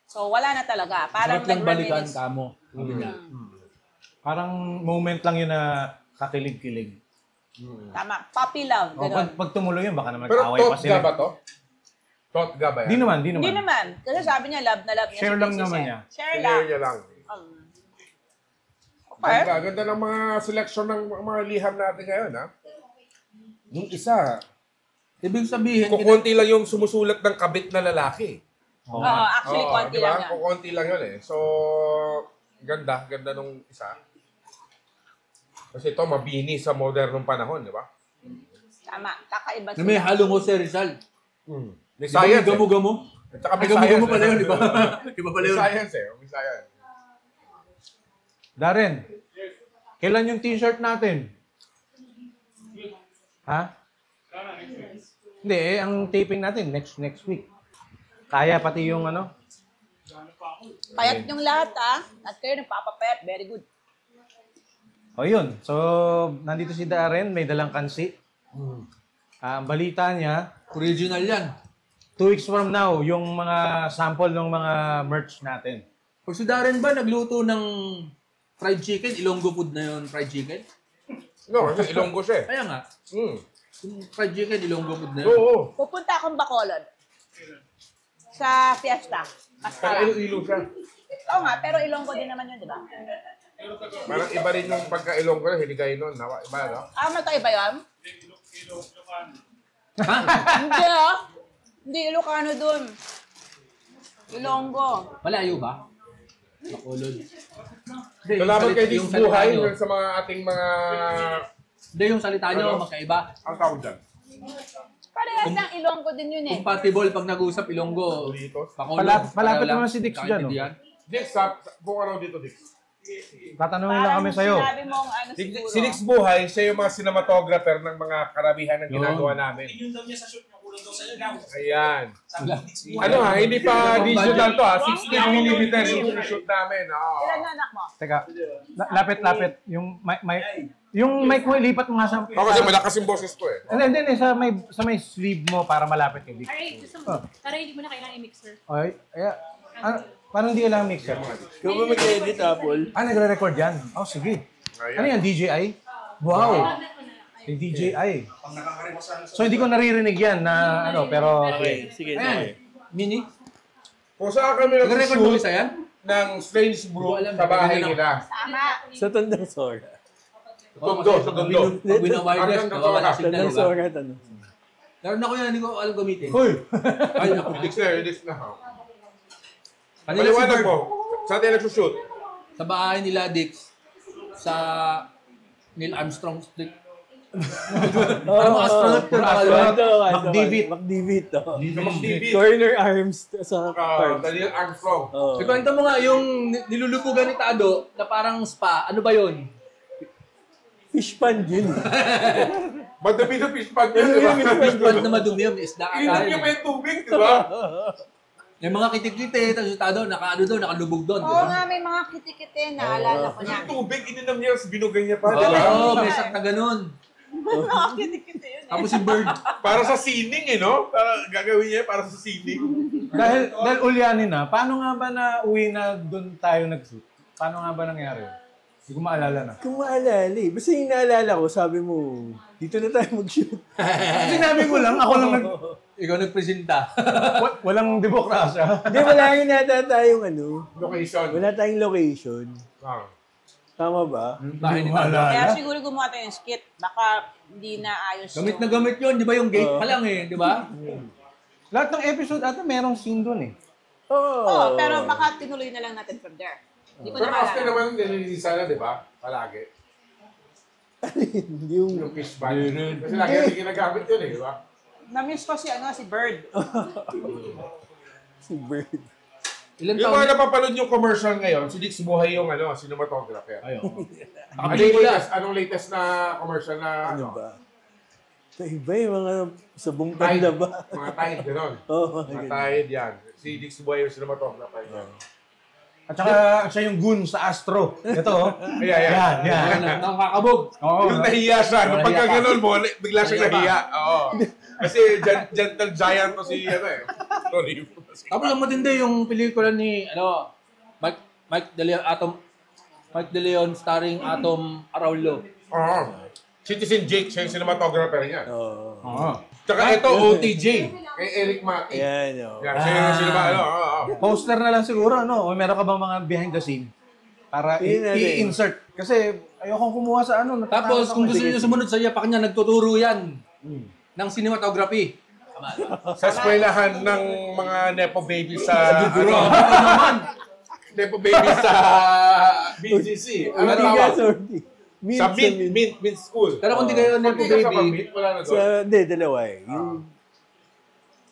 So, wala na talaga. Parang Sarap lang balikan nag-reminisce. ka mo. Sabi niya. Parang moment lang yun na kakilig-kilig. Tama. Puppy love. O, Ganun. pag tumuloy yun, baka naman Pero away pa Totga sila. ba to? Totga ba yan? Di naman. Hindi naman. Kasi sabi niya, love na love niya. Share si lang Casey naman Sen. niya. Share Share lang. niya lang. Okay. Ganda ng mga selection ng mga liham natin ngayon, ha? Yung isa, Ibig sabihin, kukunti lang yung sumusulat ng kabit na lalaki. Oo. Oo, actually, Oo, konti di ba? lang yan. Kukunti lang yun eh. So, ganda nung isa. Kasi ito, mabini sa modernong panahon, di ba? Tama. Kakaiba na may sila. halong Jose Rizal. May Di ba science may gamo-gamo? eh. At saka May may gamo-gamo science pala eh. yun, di ba? Iba pala May yun. science eh. May science. Darren, kailan yung t-shirt natin? Ha? Hindi, ang taping natin next week. Kaya pati yung ano? Payat yung lahat, At kayo nagpapapayat. Very good. O yun. So, nandito si Darren, may dalang kansi. Ang balita niya, Original yan. 2 weeks from now, yung mga sample ng mga merch natin. Pag si Darren ba nagluto ng fried chicken, Ilonggo food na yun, fried chicken? No, kasi Ilonggo siya eh. Kaya nga, Mm. yung fried chicken, Ilonggo food na yun. Oo. Pupunta akong Bacolod. Sa fiesta. Saka Masarap. Iloilo siya. Oo nga, pero Ilonggo din naman yun, di ba? Parang iba rin yung pagka-Ilonggo na, hiligay nun. Iba, no? Magkaiba yun? Ha? Hindi, Hindi, Ilocano dun. Ilonggo. Malayo ba? Bacolod. Hindi, Salamat kay Dix yung salita Buhay nyo. sa mga ating mga... Hindi, yung salita nyo, Ano? magkaiba. Ang tawag dyan. Parehas ng Ilonggo din yun eh. Compatible pag nag-usap Ilonggo. Doritos. Bacolod. Malapit pareho lang. naman si Dix dyan, no? Kaintindihan. Dix, kung ano dito, Dix. Tatanungin lang kami sa'yo. sinabi mong ano siguro. Si Dix Buhay, siya yung mga cinematographer ng mga karamihan ng ginagawa namin. Ayan. Ano ha, hindi pa digital to ha. 16mm yung shoot namin. Oo. Ilan na anak mo? Teka, lapit-lapit. Yung mic mo, ilipat mo nga sa... Ako kasi malakas yung boses ko eh. Hindi, sa may sleeve mo para malapit yung mic. Aray, gusto mo. Tara, hindi mo na kailangan i-mixer. Okay, parang hindi kailangan mixer. Kung ba mag-edit, Apple? Nagre-record yan? Oh, sige. Ano yan, DJI? Wow! Yung DJI. So, hindi ko naririnig yan na ano, pero... Okay, sige. Okay. Mini? Kung saan kami Nag-record mo nag-shoot isa yan? ng Strange Brew sa bahay nila. Tama. Sa Tandang Sora. Sa Tondo. Pag wina-wireless, Hanggang nawawala Tondo. signal, Tandang diba? Sora, Tandang Sora. Naroon ako yan, hindi ko alam gamitin. Hoy! Ay, ako. Dix na. Kanila si Paliwanag Bird, mo. Saan tayo nagsushoot? sa bahay nila, Dix, sa Neil Armstrong Street. Alam mo, astronaut yun. McDavid. McDavid to. McDavid. Corner arms sa park. Daniel Armstrong. Oh. Ikwento mo nga, yung nilulubugan ni Tado na parang spa, ano ba yun? Fish pond yun. Madami na fish pond yun, di ba? Pag na madumi yun, may isda ka Inom niya pa yung tubig, di ba? Yung mga kitikite, tapos yung Tado, nakalubog doon, di Oo ba? nga, may mga kitikite, naalala ko na. Yung tubig, ininom niya, binugay niya pa. Oo, may shot na ganun. Mga kitikite yun eh. Tapos si Bird, Para sa sining eh, no? Gagawin niya para sa sining. dahil ulyanin na, paano nga ba na uwi na doon tayo nag-shoot? Paano nga ba nangyari? Hindi ko maalala na. Kung maalala eh. Basta yung naalala ko, sabi mo, dito na tayo mag-shoot. Sinabi ko lang, ako lang ikaw nagpresenta. walang demokrasya. Hindi, wala yun nata tayong ano. Location. Wala tayong location. Ah. Tama ba? Bahay ni Tado. Kaya siguro gumawa tayo ng skit. Baka hindi na ayos Gamit na gamit yun, di ba? Yung gate pa lang eh, di ba? Lahat ng episode ata merong scene doon eh. Oo, pero baka tinuloy na lang natin from there. Hindi ko Pero na after maalala. naman, nililisa na, di ba? Palagi. yung Yung fish pond. Kasi lagi natin ginagamit yun eh, di ba? Na-miss ko si Bird. si Bird. Ilan Yung taon? mga napapanood yung commercial ngayon, si Dix Buhay yung cinematographer. Ayun. Anong latest na commercial na Ano ba? Iba yung mga sabong panda ba? Mga Tide, gano'n. Oo, Mga Tide, yan. Si Dix Buhay yung cinematographer. At saka siya yung goon sa Astro. Ito oh. Ayan. Yan. Nakakabog. Oo. Yung nahiya siya, nung Nahiya pagka pa. gano'n mo, bigla siya Nahiya pa. nahiya. Oo. Kasi gentle giant to si, Sorry. Tapos ang matindi yung pelikula ni, Mike De Leon starring Atom Araulo. Oo. Citizen Jake, siya yung cinematographer niya. Oo. Oo. Tsaka ito, OTJ, kay Eric Maki. Ayan, oo. Yan, siya yung cinema, Poster na lang siguro, ano? O meron ka bang mga behind the scene? Para Yun natin. i-insert. Kasi ayokong kumuha sa ano. Tapos kung gusto niyo sumunod sa yapak niya, nagtuturo yan ng cinematography. Sa eskwelahan ng mga Nepo baby sa, Nepo baby sa BGC. Ano Hindi tawag? ka, sorry. Sa Mint School. Pero kung di kayo Nepo Hindi ka sa Baby, Mint, wala na doon. Hindi, dalawa eh.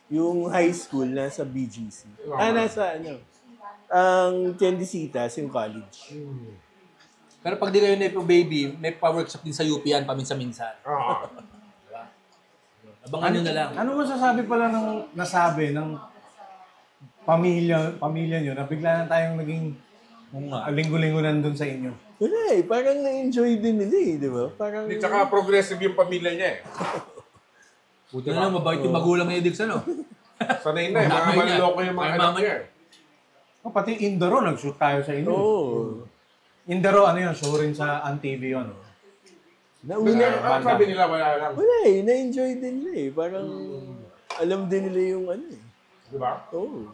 Yung high school nasa BGC. Nasa ano. Ang Tiendesitas, yung college. pero pag di kayo Nepo Baby, may pa-workshop din sa UP yan, paminsan-minsan. Oo. Abangan nyo na lang. Ano masasabi pala ng nasabi ng pamilya nyo na bigla na tayong naging linggo-linggo nandun sa inyo? Wala eh. Parang na-enjoy din nila eh, di ba? Parang... Hindi, tsaka progressive yung pamilya niya eh. Buti na lang, mabait yung magulang ni Edix, ano? Sanay na eh. Mga Nanay niya. manloko yung mga Ay, anak mama niya eh. Pati Indoro, nag-shoot tayo sa inyo. Oo. Indoro, ano yun? Show rin sa ANTV yun. Nauna. Ano sabi nila, wala lang. Wala eh. Na-enjoy din nila eh. Parang alam din nila yung ano eh. Di ba? Oo.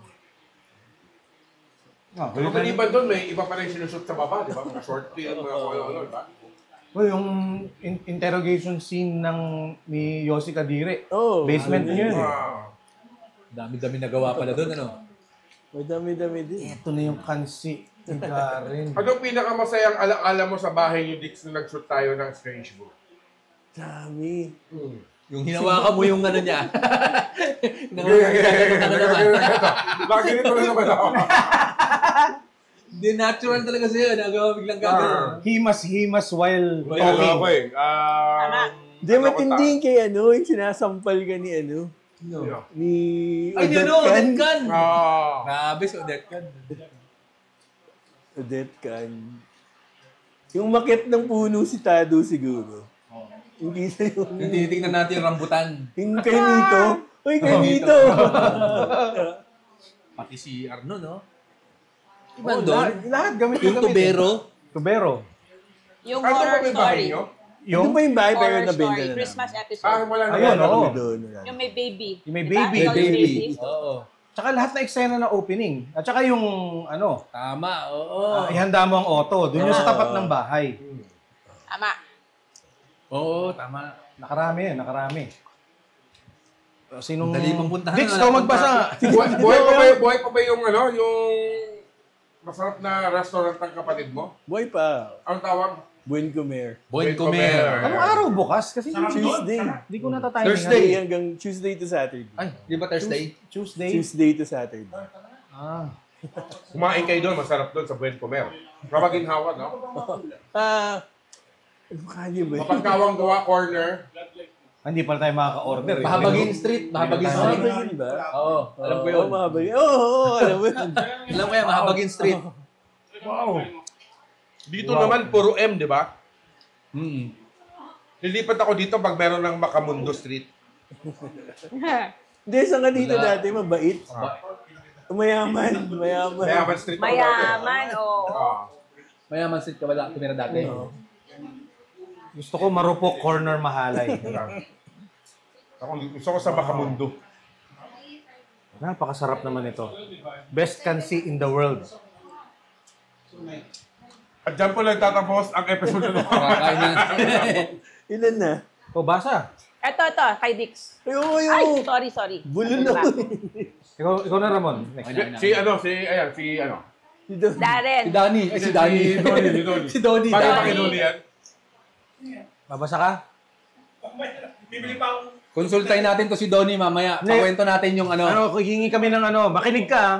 Pero maliban doon, may iba pa rin sinushoot sa baba, di ba? Mga short film, mga ano, di ba? Well, yung interrogation scene ni Yossi Kadire. Oo. Basement niyo yun. Dami-dami nagawa pala doon, ano? May dami-dami din. Ito na yung kansi ni Karen. Anong pinakamasayang alaala mo sa bahay ni Dix nung nag-shoot tayo ng Strange Book? Dami. Yung hinawakan mo yung ano niya. Bakit ganito na naman ako? Hindi, natural talaga sa'yo. Nagawa biglang gagawin. Himas while Ano talking. ako eh. Hindi, matindi yung kay ano, yung sinasampal ka ni ano. Ni Ay, Odette no, Can. Odette Can. Ah. Grabe si Odette Can. Odette Can. Yung makit ng puno si Tado siguro. Hindi sa yung... Yung tinitingnan natin yung rambutan. Yung kay Nito. Uy, kay Nito. Pati si Arno, no? Iban doon. Lahat gamit Yung tubero. Tubero. Yung Ano ba horror yung bahay story. nyo? Yung ba yung bahay pero Horror nabenta story. na lang? Christmas episode. Ah, wala na. Ayun, wala oo. na. Doon. Yung may baby. Yung may Diba? baby. Ikaw yung Baby. baby. Oo. Tsaka lahat na eksena na opening. At tsaka yung, ano, Tama, oo. ihanda mo ang auto. Doon yung sa tapat ng bahay. Tama. Oo, tama. Nakarami yan, nakarami. Sinong... Dali pang puntahan. Dix, ikaw magbasa. Buhay pa ba yung ano, yung masarap na restaurant ng kapatid mo? Buhay pa. Ang tawag? Buen Comer. Buen Comer. Comer. Anong araw bukas? Kasi Tuesday. hindi ko natatay. Thursday. Hanggang Tuesday to Saturday. Ay, di ba Thursday? Tuesday. Tuesday to Saturday. Ah. Kumain kayo doon, masarap doon sa Buen Comer. Mapaginhawa, no? Ano kanya ba? Mapagkawang gawa corner. Hindi pala tayo makaka-order. Eh. Mahabagin Street. Mahabagin Street. Mahabagin ba? Oo, alam ko yun. Mahabagin. Oo, alam mo yun. Alam ko yan, Mahabagin Street. Wow. Dito naman, puro M, di ba? Hmm. Lilipat ako dito pag meron ng Makamundo Street. Hindi, saan ka dito Wala. dati? Mabait. Mayaman. Mayaman. Mayaman Street ako Mayaman, oo. Ah. Mayaman Street ka wala tumira dati. Gusto ko marupok corner mahalay. Ako, gusto ko sa Makamundo. Napakasarap naman ito. Best kansi in the world. At dyan po nagtatapos ang episode na Kakain na. Ilan na? O, basa. Ito, kay Dix. Ayun, Ay, ayun. sorry. Bulo na. Ikaw na, Ramon. Next. Si Donnie. Darren. Si Danny. Ay, si Danny. Si Donnie. Bakit Danny. pakinuli yan? Babasa ka? Konsultahin natin to si Donnie mamaya. Hindi. Pakwento natin yung ano. Ano, hihingi kami ng ano, makinig ka. ah.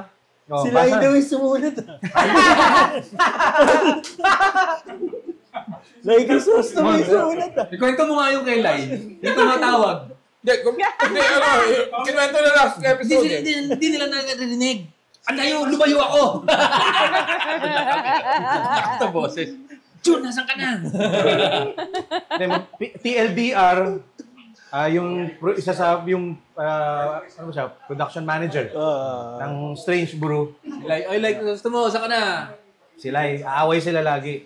O, Sila basa. yung daw yung sumulat. Like a sauce na may sumulat. Ikwento mo nga yung kay Lai. Hindi ko matawag. Kinwento na last episode eh. Hindi nila narinig. Ang layo, lumayo ako. Sa boses. Jun, nasan ka na? TLDR, isa sa, ano ba siya, production manager ng Strange Brew. Lai, ay, like, gusto mo, saan ka na? Sila, aaway sila lagi.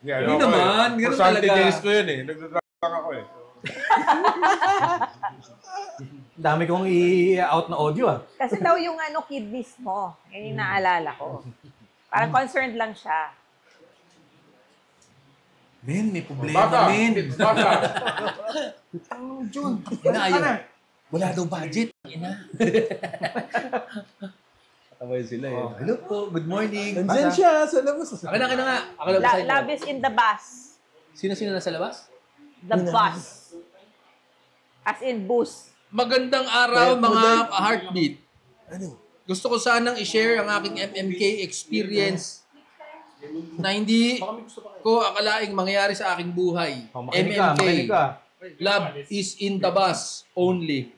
Hindi naman, ganun Personality talaga. days ko yun eh. Nagdadrak ako eh. Dami kong i-out na audio ah. Kasi daw yung kidneys mo. Yan yung naalala ko. Parang concerned lang siya. Men, may problema, Bata! men. Bata! Jun, Ina, ayaw. Wala daw budget. Ina. Pataway sila eh. Hello po, good morning. Nandyan siya sa labas. Akin na nga. Ako lang sa inyo. Love is in the bus. Sino nasa labas? The bus. As in bus. Magandang araw mga heartbeat. Ano? Gusto ko sanang i-share ang aking MMK experience na hindi ko akalaing mangyayari sa aking buhay. Oh, makinig ka, makinig ka. Love is in the bus only.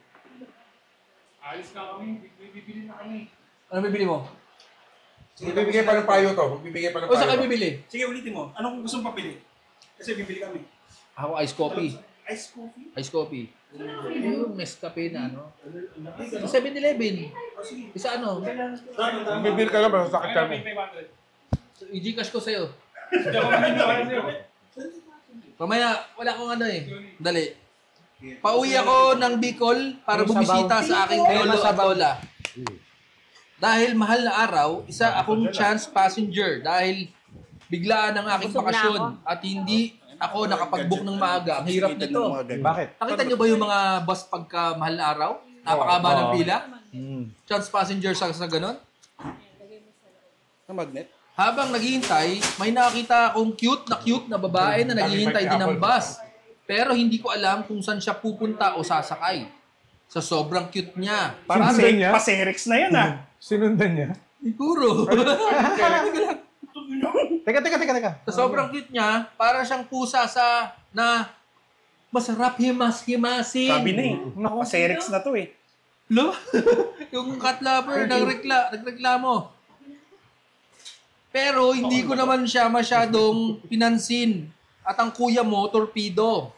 Ano bibili mo? Magbibigay pa ng payo to. Magbibigay pa ng O saan payo. kayo bibili? Sige, ulitin mo. Anong gusto mong papili? Kasi bibili kami. Ako ice coffee. Ice coffee? Ice coffee. Yung Nescafe na ano. Sa 7-Eleven. Isa ano? Magbibigay ka lang, masasakit ka mo. I-Gcash ko sa'yo. Pamaya, wala akong ano eh. Dali. Pauwi ako ng Bicol para bumisita sa aking lolo at lola. Dahil mahal na araw, isa akong chance passenger dahil biglaan ang aking Busog na bakasyon ako. at hindi ako nakapag-book ng maaga. Ang hirap nito. Bakit? Nakita niyo ba yung mga bus pagka mahal na araw? Napakaba ng pila? Chance passenger sa ganon? Ang magnet? Habang naghihintay, may nakita akong cute na babae na naghihintay din ng bus. Pero hindi ko alam kung saan siya pupunta o sasakay. Sa sobrang cute niya. Parang Sinundan niya? Paserex na yan ah. Sinundan niya? Siguro. Teka. Sa sobrang cute niya, para siyang pusa na masarap himas-himasin. Sabi na eh. Paserex na to eh. Lo? Yung cat lover, nagreklamo. Pero hindi ko naman siya masyadong pinansin. At ang kuya mo, torpedo.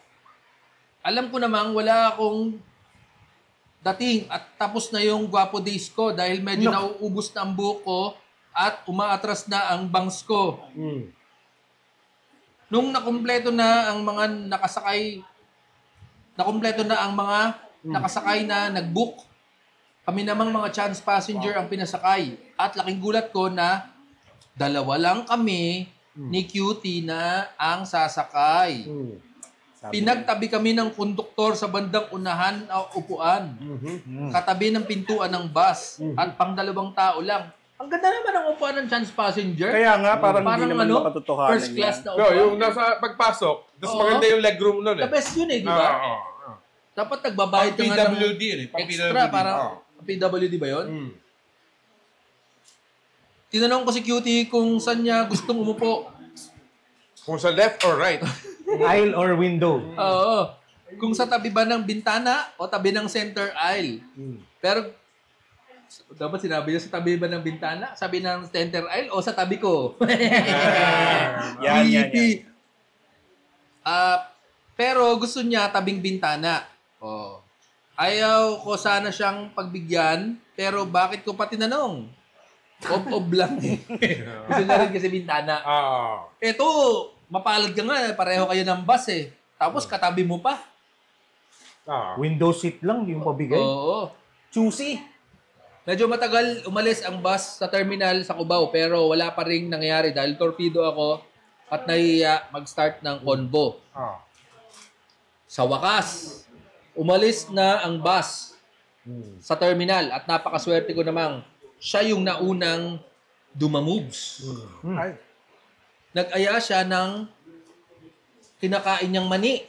Alam ko namang wala akong dating at tapos na yung Guapo Days ko dahil medyo nauubos na ang buhok ko at umaatras na ang bangs ko. Nung nakumpleto na ang mga nakasakay na nag-book, kami namang mga chance passenger ang pinasakay. At laking gulat ko na dalawa lang kami ni Cutie na ang sasakay. Pinagtabi kami ng konduktor sa bandang unahan na upuan. Katabi ng pintuan ng bus. At pang 2 tao lang. Ang ganda naman ang upuan ng chance passenger. Kaya nga, parang hindi naman makatotohanan first class na No, upuan. yung nasa pagpasok, tapos maganda yung legroom nun The best yun di ba? Dapat nagbabayad ka nga ng PWD yun extra para PWD ba yun? Tinanong ko si Cutie kung saan niya gustong umupo. Kung sa left or right. Aisle or window? Oo. Kung sa tabi ba ng bintana o tabi ng center aisle. Pero dapat sinabi niya sa tabi ba ng bintana, sabi ng center aisle o sa tabi ko. Yan. Pero gusto niya tabing bintana. Oh. Ayaw ko sana siyang pagbigyan, pero bakit ko pa tinanong? Ob lang eh. Gusto niya rin kasi bintana. Eto, mapalad ka nga, pareho kayo ng bus eh. Tapos katabi mo pa. Window seat lang, hindi mo pabigay. Oo. Choosy. Medyo matagal umalis ang bus sa terminal sa Cubao, pero wala pa ring nangyari dahil torpedo ako at nahiya mag-start ng convo. Sa wakas, umalis na ang bus sa terminal at napakaswerte ko namang siya yung naunang dumamoves. Nag-aya siya ng kinakain niyang mani.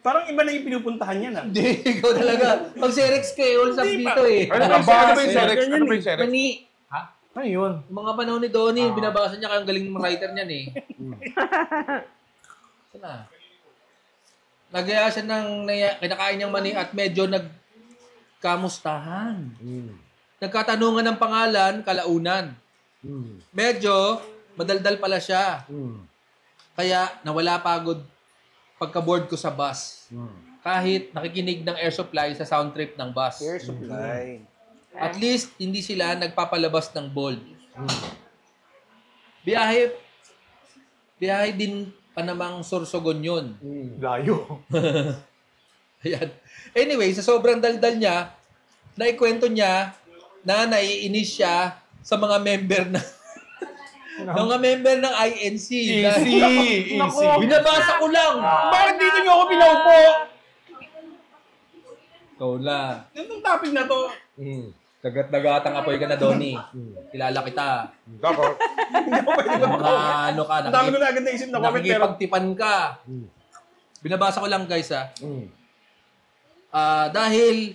Parang iba na yung pinupuntahan niya na. Hindi, ikaw talaga. Mag-serex kayo, all sa dito eh. Ano ba yung Serex? Ano ba yung Serex? Mani. Ha? Ano yun? Yung mga panahon ni Donnie, binabasa niya kayong galing writer niyan eh. Sana. Nagaya siya ng kinakain niyang mani at medyo nagkamustahan. Nagkatanungan ng pangalan, kalaunan. Medyo madaldal pala siya. Kaya nawala pagod pagka-board ko sa bus. Kahit nakikinig ng air supply sa sound trip ng bus. Air supply. At least, hindi sila nagpapalabas ng bold. Biyahe din pa namang Sorsogon yun. Layo. Ayan. Anyway, sa sobrang daldal niya, naikwento niya na naiinis siya sa mga member na mga member ng INC. Easy. Binabasa ko lang. Bakit dito niyo ako pinaupo? Ikaw lang. Itong topic na to. Dagat-dagatang apoy ka na, Donnie. Kilala kita. Tapos, Mga ano ka, Ang dami ko na agad naisip na comment pero nakikipagtipan ka. Binabasa ko lang, guys, ha. Dahil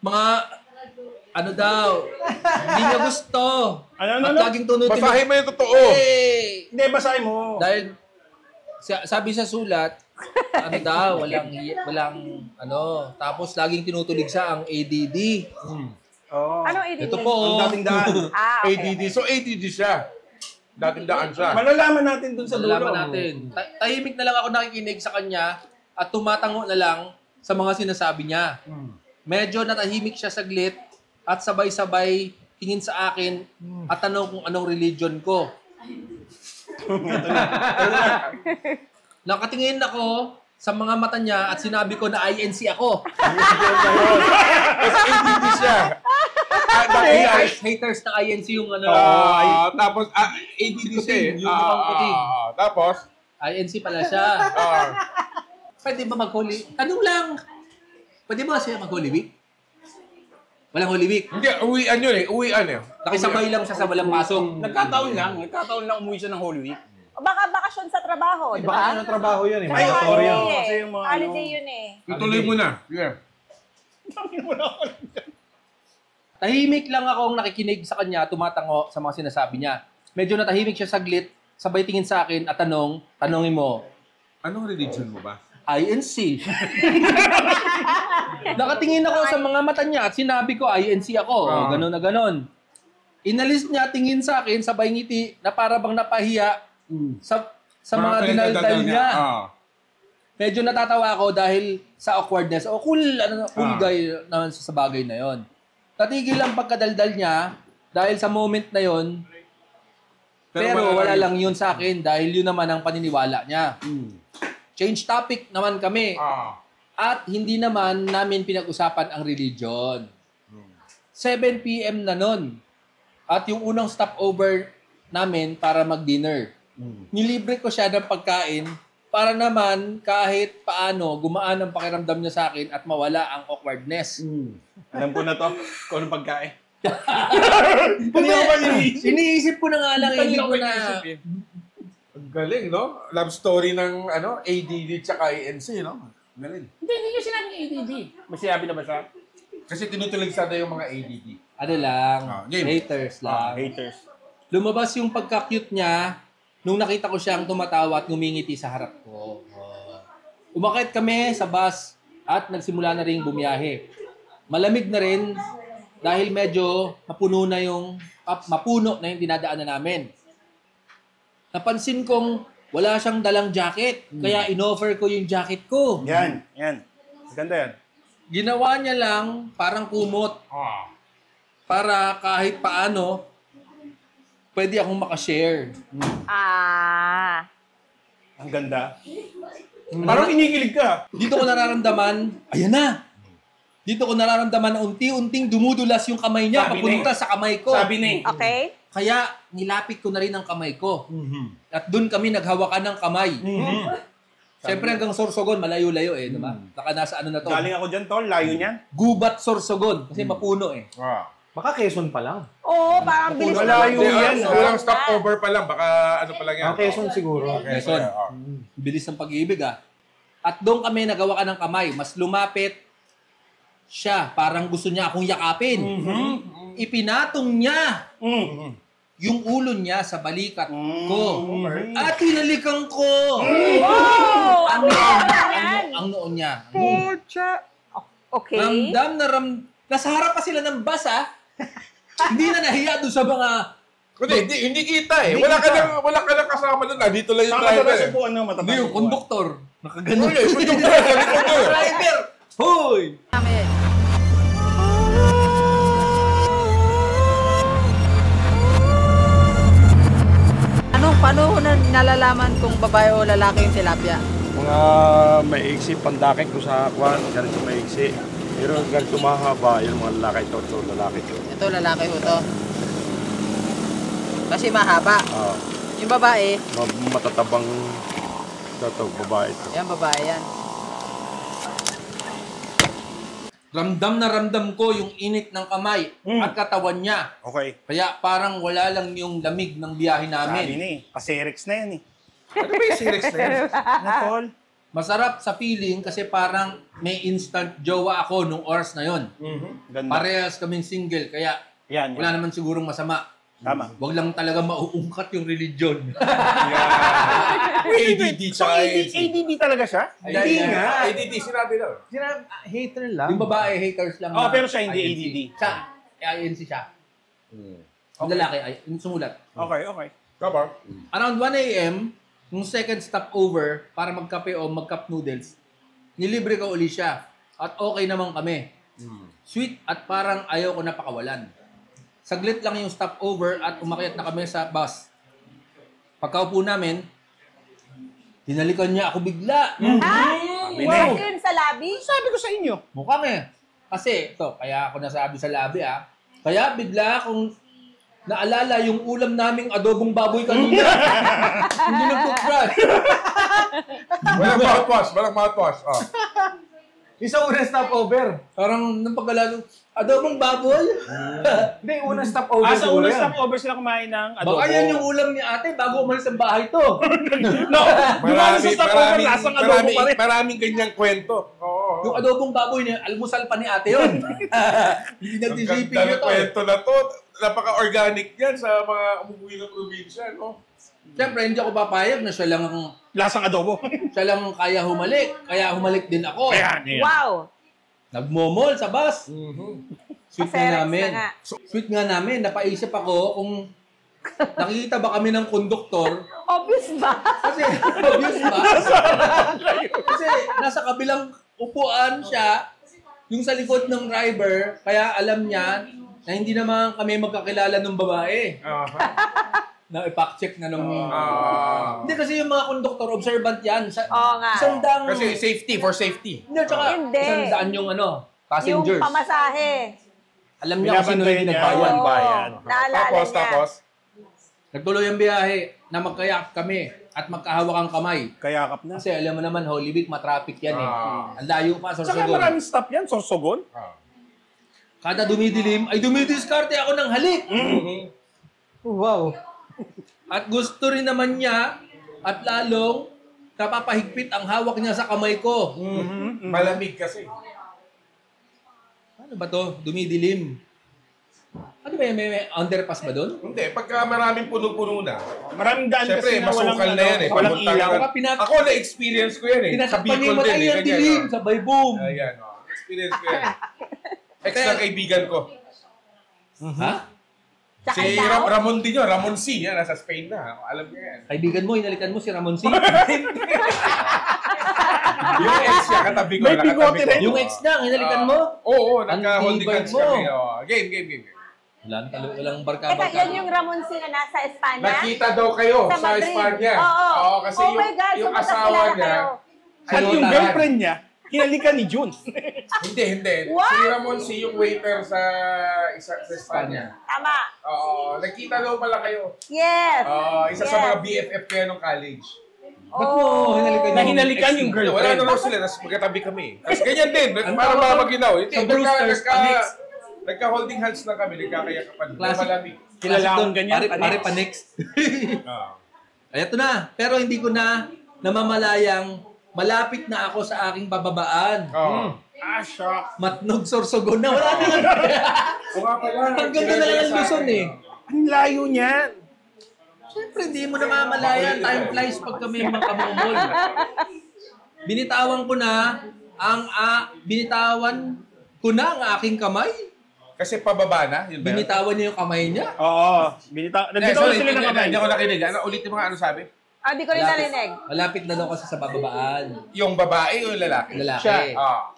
mga ano daw, hindi niya gusto. Ano? At laging tunutin. basahin mo yung totoo. Hey! Hindi, basahin mo. Dahil sabi sa sulat, ano daw, tapos laging tinutulig siya ang ADD. Oh. Anong ADD? Ito po. Ang dating daan. Okay. ADD. So, ADD siya. Dating daan siya. Malalaman natin dun sa dulo. Malalaman natin. Tahimik na lang ako nakikinig sa kanya at tumatango na lang sa mga sinasabi niya. Medyo natahimik siya saglit at sabay-sabay tingin sa akin at tanong kung anong religion ko. Nakatingin ako sa mga mata niya at sinabi ko na INC ako. Kasi ADD siya. Haters ng INC yung ano. Tapos, ADD siya eh. Yung mukhang puti. Tapos, INC pala siya. Pwede ba mag-Holy? Tanong lang. Pwede ba siya mag-Holy Week? Walang Holy Week. hindi, uwian yun eh. Uwian eh. Nakisabay lang siya sa walang pasok. Nagkataon lang umuwi siya ng Holy Week. O baka bakasyon sa trabaho, di Baka ba? ano trabaho yun eh. May Mandatory yun. holiday Kasi eh. yung mga Holiday yun eh. Tutuloy mo na. Yeah. Tahimik lang akong nakikinig sa kanya, tumatango sa mga sinasabi niya. Medyo natahimik siya saglit, sabay tingin sa akin at tanongin mo, Anong religion mo ba? INC. Nakatingin ako sa mga mata niya at sinabi ko, INC ako. Ganon na ganon. Inalis niya, tingin sa akin, sabay ngiti, na para bang napahiya sa mga dinaldal niya. Medyo natatawa ako dahil sa awkwardness. Cool guy naman sa bagay na yon. Natigil ang pagkadaldal niya dahil sa moment na yon. Pero wala lang yun sa akin dahil yun naman ang paniniwala niya. Change topic naman kami. At hindi naman namin pinag-usapan ang religion. 7 p.m. na nun. At yung unang stopover namin para mag-dinner. Nilibre ko siya ng pagkain para naman kahit paano gumaan ang pakiramdam niya sa akin at mawala ang awkwardness. Alam ko na to, kung anong pagkain. Siniisip ko na nga lang, hindi ko na... Ang galing, no? Love story ng ADD tsaka ANC, no? Galing. Hindi niya sinabing ADD. May sinabi na ba siya? Kasi tinutuligsada yung mga ADD. Ano lang, game. haters lang. Haters. Lumabas yung pagka-cute niya nung nakita ko siyang tumatawa at ngumingiti sa harap ko. Umakit kami sa bus at nagsimula na rin bumiyahe. Malamig na rin dahil medyo mapuno na yung dinadaanan namin. Napansin kong wala siyang dalang jacket, kaya inoffer ko yung jacket ko. Yan. Ganda yan. Ginawa niya lang parang kumot. Para kahit paano, pwede akong makashare. Ang ganda. Parang kinikilig ka. Dito ko nararamdaman, ayan na! Dito ko nararamdaman na unti-unting dumudulas yung kamay niya papunta sa kamay ko. Sabi na Okay? Kaya nilapit ko na rin ang kamay ko. At doon kami naghawakan ng kamay. Siyempre hanggang Sorsogon, malayo-layo diba? Baka nasa ano na to. Galing ako dyan, tol. Layo niyan. Gubat Sorsogon. Kasi mapuno Baka Quezon pa lang. Oo, parang bilis Malayo yan. Walang stopover pa lang. Baka ano pa lang yan. Quezon siguro. Quezon. Bilis ng pag-ibig At doon kami naghawakan ng kamay. Mas lumapit siya. Parang gusto niya akong yakapin. Ipinatong niya yung ulo niya sa balikat ko. At hinalikan ko. Ang noon niya. Okay. Nasa harap pa sila ng bus Hindi na nahiya doon sa mga... Hindi kita Wala ka nang kasama doon. Dito lang yung Saka driver. sa buwan na matatag. Hindi yung konduktor. Nakaganon. Driver! Hoy! Paano ko nalalaman kung babae o lalaki yung tilapia? Mga maiksi, pandakit ko sa kwan, ganito maiksi. Pero ganito mahaba, yung mga lalaki ito, lalaki ito. Ito, lalaki ko to. Kasi mahaba. Yung babae? Matatabang ito, babae ito. Yan, babae yan. Ramdam na ramdam ko yung init ng kamay at katawan niya. Okay. Kaya parang wala lang yung lamig ng biyahe namin. Sabi na Paserex na yan Ano ba yung Sirex na yan? Tol? Masarap sa feeling kasi parang may instant jowa ako nung oras na yon. Ganda. Parehas kaming single kaya Yan. wala naman sigurong masama. Tama. Wag lang talaga mauungkat yung religion. ADD tsaka ANC. ADD talaga siya? Hindi nga. ADD, sinabi daw. Hater lang. Yung babae, haters lang. Pero siya hindi ADD. Siya, INC siya. Yung lalaki, yung sumulat. Okay. Kapag? Around 1 a.m., yung second stopover para magkape o magcup noodles, nilibre ko uli siya. At okay naman kami. Sweet at parang ayaw ko na pakawalan. Saglit lang yung stopover at umakyat na kami sa bus. Pagkaupo namin, hinalikan niya ako bigla. Wow! Yun sa labi? Sabi ko sa inyo. Mukhang Kasi, kaya ako nasabi sa labi Kaya bigla akong naalala yung ulam naming adobong baboy kanina. Hindi nag-toothbrush. Walang mouthwash. Yung sa unang stopover. Parang nang pagkalalo, adobong baboy? Hindi, unang stopover Sa siguro unang yan. stopover sila kumain ng adobo. Baka yan yung ulam ni ate bago umalis ang bahay to. Dumaan sa stopover, lasang adobo pa rin. Maraming ganyang kwento. Yung adobong baboy niya, almusal pa ni ate yun. Hindi Ang nag-shipping ganda nyo ng to. kwento na to. Napaka-organic yan sa mga umuwi ng probinsya, no? Siyempre, hindi ako papayag na siya lang ang Lasang adobo. siya lang ang kaya humalik. Kaya humalik din ako. Ayan, ayan. Wow! Nagmomol sa bus. Sweet Paserex nga namin. na nga. Sweet nga namin. Napaisip ako kung nakikita ba kami ng konduktor. Obvious ba? Kasi, obvious ba? Kasi nasa kabilang upuan siya, yung sa likod ng driver, kaya alam niya na hindi naman kami magkakilala ng babae. Na ipack-check na nung... Hindi kasi yung mga konduktor, observant yan. Oo nga. Isandang... Kasi safety, for safety. Hindi, tsaka Hindi. isandaan yung passengers. Yung pamasahe. Alam niya kung sino yung nagbayan. Oo. Naalala niya. Tapos, Nagtuloy ang biyahe na magkayak kami at magkahawak ang kamay. Kayakap na. Kasi alam mo naman, Holy Week, matraffic yan eh. Ang layo pa, Saka Sorsogon. maraming stop yan, Sorsogon. Kada dumidilim, ay dumidiskarte ako ng halik. Wow. At gusto rin naman niya, at lalong napapahigpit ang hawak niya sa kamay ko. malamig kasi. Ano ba to? Dumidilim. Ano ba yan? May underpass ba doon? Hindi, pagka maraming puno-puno na, Maraming daan siyempre, kasi na walang, masukal na yan eh. walang Papunta ilaw. ka- Ako na-experience ko yan eh. Sa Tinatakpan niya Bicol yung mata din eh. yung dilim. Sabay boom. Ayan, experience ko yan. Ex na kaibigan ko. Ha? Si Ramon din yun, Ramon C. Yan, nasa Spain na. Alam niya yan. Kaibigan mo, inalikan mo si Ramon C. Yung ex niya, katabi ko. May bigote rin. Yung ex niya, inalikan mo? Oo, Ang nagka-holding tibay hands mo. kami. Game. Walang Teka, barka-barka. yan yung Ramon C na nasa Espanya? Nakita daw kayo Sa sa Madrid. Espanya. Oo. Kasi Oh my God, yung so asawa magkakilala niya, kayo. At yung girlfriend niya, kinalikan ni Junes. hindi. What? Si Ramon C. yung waiter sa Espanya. Tama. Oo, nagkita daw pala kayo. Yes. Isa sa mga BFF kayo nung college. Ba't mo hinalikan Na hinalikan yung Wala girlfriend. na raw sila, tapos magkatabi kami. Tapos ganyan din, para mamaginaw. Hindi, Sa Brewsters, nagka-holding hands na kami, nagkakayakapan. Classic. Malamig. Kilala akong ganyan. Pare pa-next. Oo. Ay, ito na. Pero hindi ko na namamalayang malapit na ako sa aking bababaan. Oo. Shock. Matnog Sorsogon na. Wala na nga. O nga pala. Ang ganda na lang ng Luzon eh. Ang layo niyan. Siyempre, hindi mo namamalayan. Time flies pag kami makamumol. Binitawan ko na ang aking kamay. Kasi pababa na, yun ba yun? Binitawan niya yung kamay niya. Oo. Nandito Sorry, sila ng kamay. Hindi ako nakinig. Ulitin mo nga ano sabi? Di ko rin narinig. Malapit na daw kasi sa bababaan. Yung babae o yung lalaki? Lalaki. Ah.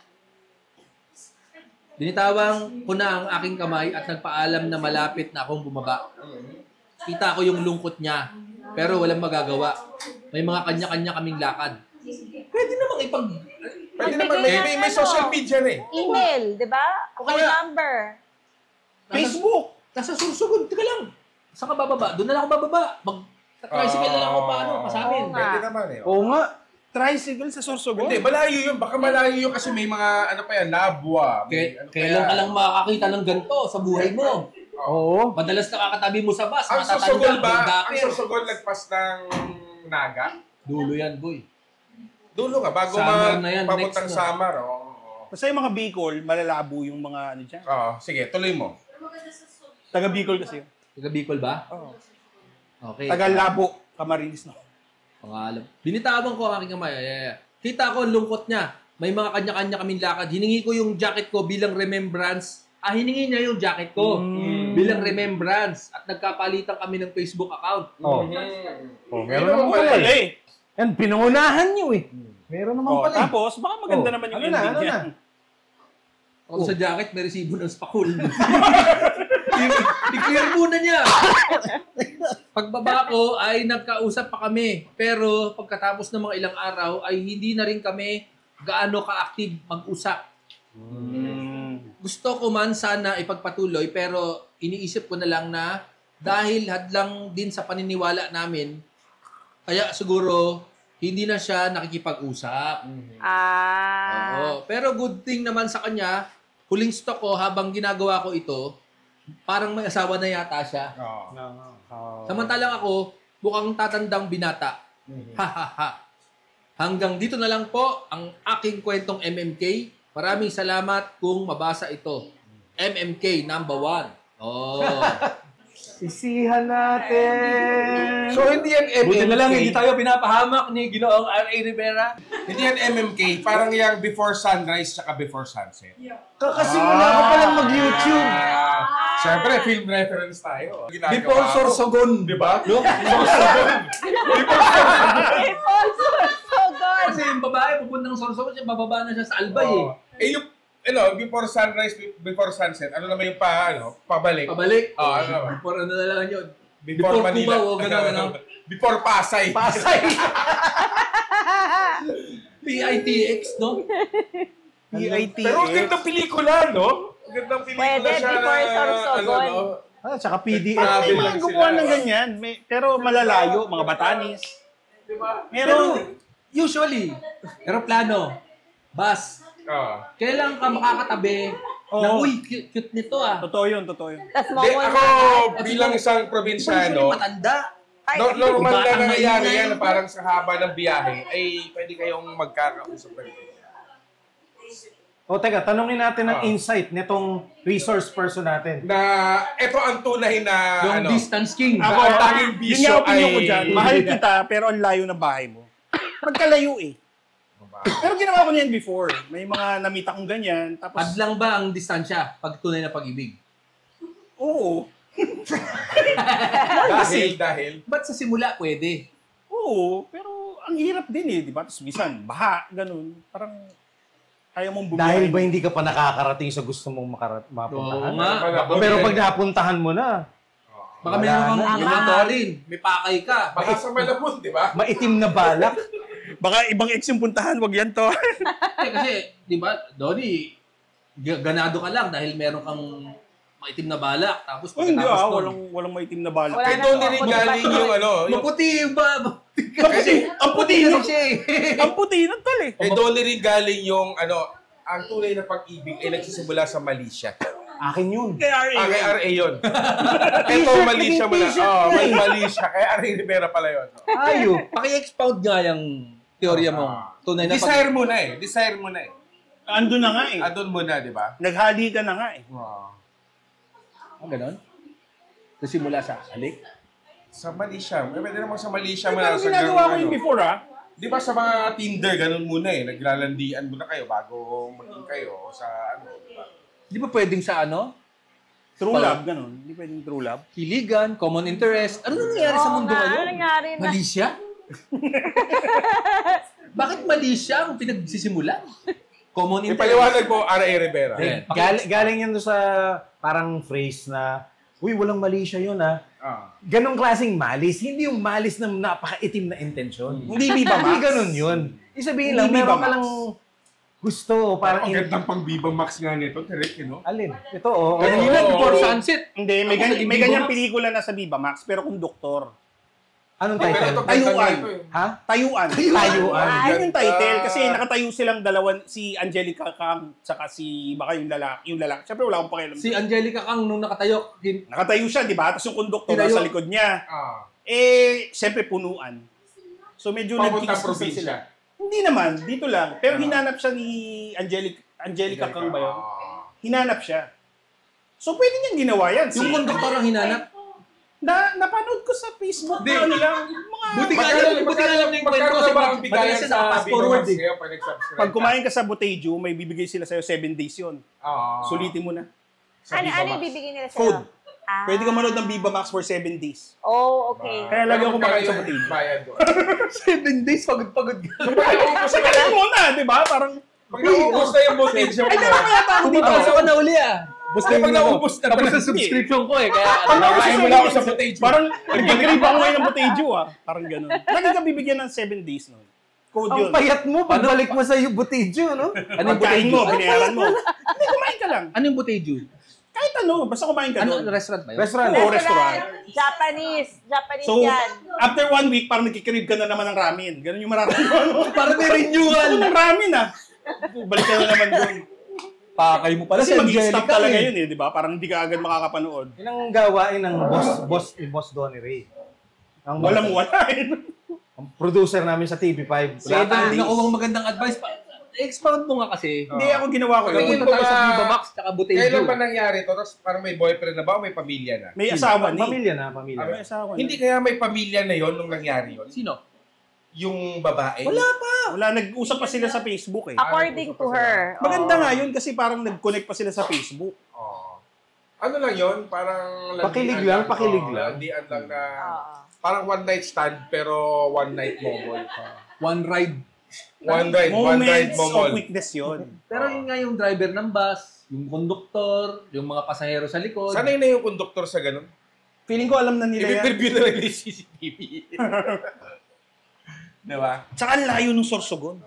Binitawang ko na ang aking kamay at nagpaalam na malapit na akong bumaba. Kita ko yung lungkot niya, pero walang magagawa. May mga kanya-kanya kaming lakad. Pwede namang Pwede naman, may social media na eh. Email, di ba? O Phone kaya- number. Facebook! Nasa Sorsogon. Teka lang. Saan ka bababa? Doon na lang ako bababa. Mag-tricycle na lang ako paano? Pasamin. Oo nga. Pwede naman eh. Oo nga. Tricycle sa Sorsogon. Hindi, malayo yun. Baka malayo yun kasi may mga, ano pa yan, nabwa. Kailan ka lang makakakita ng ganito sa buhay mo? Oo. Madalas nakakatabi mo sa bus. Ang Sorsogon ba? Ang magdakil. Sorsogon lagpas ng Naga? Dulo yan, boy. Dulo nga, bago Summer na yan, papuntang next na. summer. Oo. Basta yung mga Bicol, malalabo yung mga ano dyan. Oo, sige, tuloy mo. Taga Bicol kasi. Taga Bicol ba? Oo. Okay. Taga Labo, Camarines no. Pangalan. Binitawan ko ang aking kamay. Kita ko ang lungkot niya. May mga kanya-kanya kaming lakad. Hiningi ko yung jacket ko bilang remembrance. Hiningi niya yung jacket ko bilang remembrance. At nagkapalitan kami ng Facebook account. Meron naman pala eh. Yan, pinungunahan nyo eh. Meron naman pala eh. Tapos, baka maganda naman yung ending niya. Ako sa jacket, may resibo ng spakul. I-clear muna niya. Pagbaba ko ay nagkausap pa kami. Pero pagkatapos ng mga ilang araw ay hindi na rin kami gaano ka-active mag-usap. Gusto ko man sana ipagpatuloy pero iniisip ko na lang na dahil hadlang din sa paniniwala namin, kaya siguro hindi na siya nakikipag-usap. Oo. Pero good thing naman sa kanya, huling stock ko habang ginagawa ko ito, parang may asawa na yata siya. Samantalang ako, mukhang tatandang binata. Ha ha ha. Hanggang dito na lang po ang aking kwentong MMK. Maraming salamat kung mabasa ito. MMK number 1. Oh. Sisihan natin. So, hindi yan MMK. Buti na lang, hindi tayo pinapahamak ni Ginoong R.A. Rivera. Hindi yan MMK. Parang yung before sunrise tsaka before sunset. Kakasimula ka palang mag-YouTube. Siyempre, film reference tayo. Before Sorsogon, di ba? No? Before Sorsogon. Kasi yung babae, pupuntang Sorsogon, siya bababa na siya sa Albay eh. Eh, yung, before sunrise, before sunset, ano naman yung pabalik? Pabalik? Ano naman? Before ano na lang yun? Before Manila. Cubao, gano'n. Before Pasay. Pasay. PITX, no? PITX. Pero ang gandang pelikula, no? Ang gandang pelikula Pwede, siya before Sorsogon. Tsaka PDF. May mga gumawa ng ganyan. Pero malalayo, mga Batanes. Meron. Usually, aeroplano, bus, kailan ka makakatabi na, uy, cute nito ah. Totoo yun, totoo yun. Tapos Hindi, mawala. ako bilang isang probinsyano, Matanda. normal na nangyayari yan na parang sa haba ng biyahe, ay pwede kayong magkakausap na ito. O teka, tanungin natin ang insight nitong resource person natin. Na ito ang tunay na Yung distance king. Ako, ang tanging yun bisyo nga opinion ko ay... dyan. Mahal kita, pero ang layo ng bahay mo. Magkalayo eh. Pero ginawa ko niyan before. May mga namita kong ganyan. Tapos, Padlang ba ang distansya pag tunay na pag-ibig? oo. Dahil. Ba't sa simula pwede? Oo, pero ang hirap din eh, di ba? Tapos minsan, baha, ganun. Parang ayaw mong bumiyahe. Dahil ba hindi ka pa nakakarating sa gusto mong mapuntahan? Oo nga. Pero pag napuntahan mo na, Baka meron kang inventory, may pakay ka. Baka sa malabon, di ba? maitim na balak. Baka ibang ex yung puntahan, wag yan to. Kasi, di ba, Donnie, ganado ka lang dahil meron kang maitim na balak. Tapos Oh, hindi pagkatapos walang maitim na balak. Wala Kaya na doon to. din galing yung ano. maputi ba? Kasi, ang puti Kasi nun. siya eh. Ang puti nun tol eh. Eh doon din galing yung ano, ang tunay na pag-ibig ay nagsisimula sa Malaysia. Akin yun. Kay RA. Kay RA yun. Ito, Malaysia mo na. May Malaysia. Kay RA Rivera pala yun. Ayo. Paki-expound nga yung teorya mo. Tunay na Desire mo na eh. Desire mo na eh. Andun na nga eh. Andun mo na, di ba? Naghali ka na nga eh. Ganon? Simula sa halik? Sa Malaysia. Pwede naman sa Malaysia mo Pero na. ginagawa ko yun before ah. Di ba sa mga Tinder, ganun muna eh. Naglalandian muna kayo bago maging kayo sa ano. Diba? Di ba pwedeng sa ano? True love, ganun. Hindi pwedeng true love. Hiligan, common interest. Ano nangyayari sa mundo ngayon? Ano nangyari na? Malaysia? Bakit Malaysia ang pinagsisimulan? Common interest. Ipaliwanag mo, R.A. Rivera. Galing yan doon sa parang phrase na, uy, walang mali siya yun ah. Ganong klaseng malis. Hindi yung malis na napaka-itim na intensyon. Hindi Viva Max. Hindi ganun yun. Isabihin lang, Hindi Viva meron ka Max. lang gusto. Parang Ang gandang pang Viva Max nga nito, Terek, no? Alin? Ito, oh. Kanina, before sunset. Hindi, may ganyang pelikula na sa Viva Max, pero konduktor. Anong Pero title? ito, Tayuan. ito eh. Ha? Tayuan. Tayuan. Yun yung title. Kasi nakatayo silang dalawan, si Angelica Kang, saka si, baka yung lalaki. Siyempre wala akong pakialam. Si Angelica Kang nung nakatayo. Nakatayo siya, di ba? Tapos yung konduktor Tinayo. nasa likod niya. Ah. Eh, siyempre punuan. So medyo Papunta nagkikis probinsya. sila. Hindi naman, dito lang. Pero hinanap siya ni Angelica Kang ba yun? Hinanap siya. So pwede niyang ginawa yan. Yung konduktor ang hinanap. Napanood ko sa Facebook. Ano lang, mga... Buti nga alam niyo yung kwento kasi ba ang bigayan madalas sa na-fast Viva forward Max eh. ngayon pag nag-subscribe Pag ka? kumain ka sa Botejo, may bibigay sila sa'yo 7 days yun. Sulitin mo na. Sa Viva Ano Max. yung bibigyan nila sa'yo? Food. Ah. Pwede ka manood ng Viva Max for 7 days. Oh, okay. Kaya lagi ako kumakain sa Magkano Botejo. yung bayad ko. 7 days, pagod-pagod ka. Kasi mo na, di ba? Parang... Pag naubos na yung Botejo Ay, mo. dalawa kaya ako dito. Papasok ka na uli ah. Ay, pag naubos na Tapos sa subscription ko eh. Kaya Nakain mo lang ako sa Botejo. Parang nag-crave ako ngayon ng Botejo ah. Parang gano'n. Lagi ka bibigyan ng 7 days nun. Code Ang yun. payat mo, pagbalik mo sa Botejo, no? Anong kain mo, binayaran mo. Hindi, kumain ka lang. ano yung Botejo? Kahit ano, basta kumain ka Ano, doon. restaurant ba yun? Restaurant. Oo, restaurant. Japanese So, yan. after 1 week, parang nagkikrib ka na naman ng ramen. Ganun yung mararamdaman mo. Parang may renewal. Ako ng ramen ah. Balik ka na naman doon. Pakay mo pala Kasi si mag-stop Angelica talaga eh. yun eh, di ba? Parang hindi ka agad makakapanood. Yun ang gawain ng boss Donnie Ray. Ang Walang wala eh. ang producer namin sa TV5. Kaya tayo nakuha magandang advice. expound mo nga kasi. Hindi ako ginawa ko yun. Kaya tayo sa Viva Max, tsaka Botello. Kailan ba nangyari to? Tapos parang may boyfriend na ba o may pamilya na? May asawa ni. Pamilya na, pamilya. May asawa Hindi kaya may pamilya na yon nung nangyari yon? Sino? Yung babae? Wala pa. Wala, nag-usap pa sila sa Facebook eh. According to her. Maganda nga yun kasi parang nag-connect pa sila sa Facebook. Ano lang yon? Parang Pakilig lang, pakilig lang. Landian lang na parang one night stand pero one night momol. One ride. One ride Moments momol. of weakness yun. Pero yun nga yung driver ng bus, yung konduktor, yung mga pasahero sa likod. Sanay na yung konduktor sa ganun? Feeling ko alam na nila yan. I-preview na lang yung CCTV. Diba? Tsaka ang layo ng Sorsogon.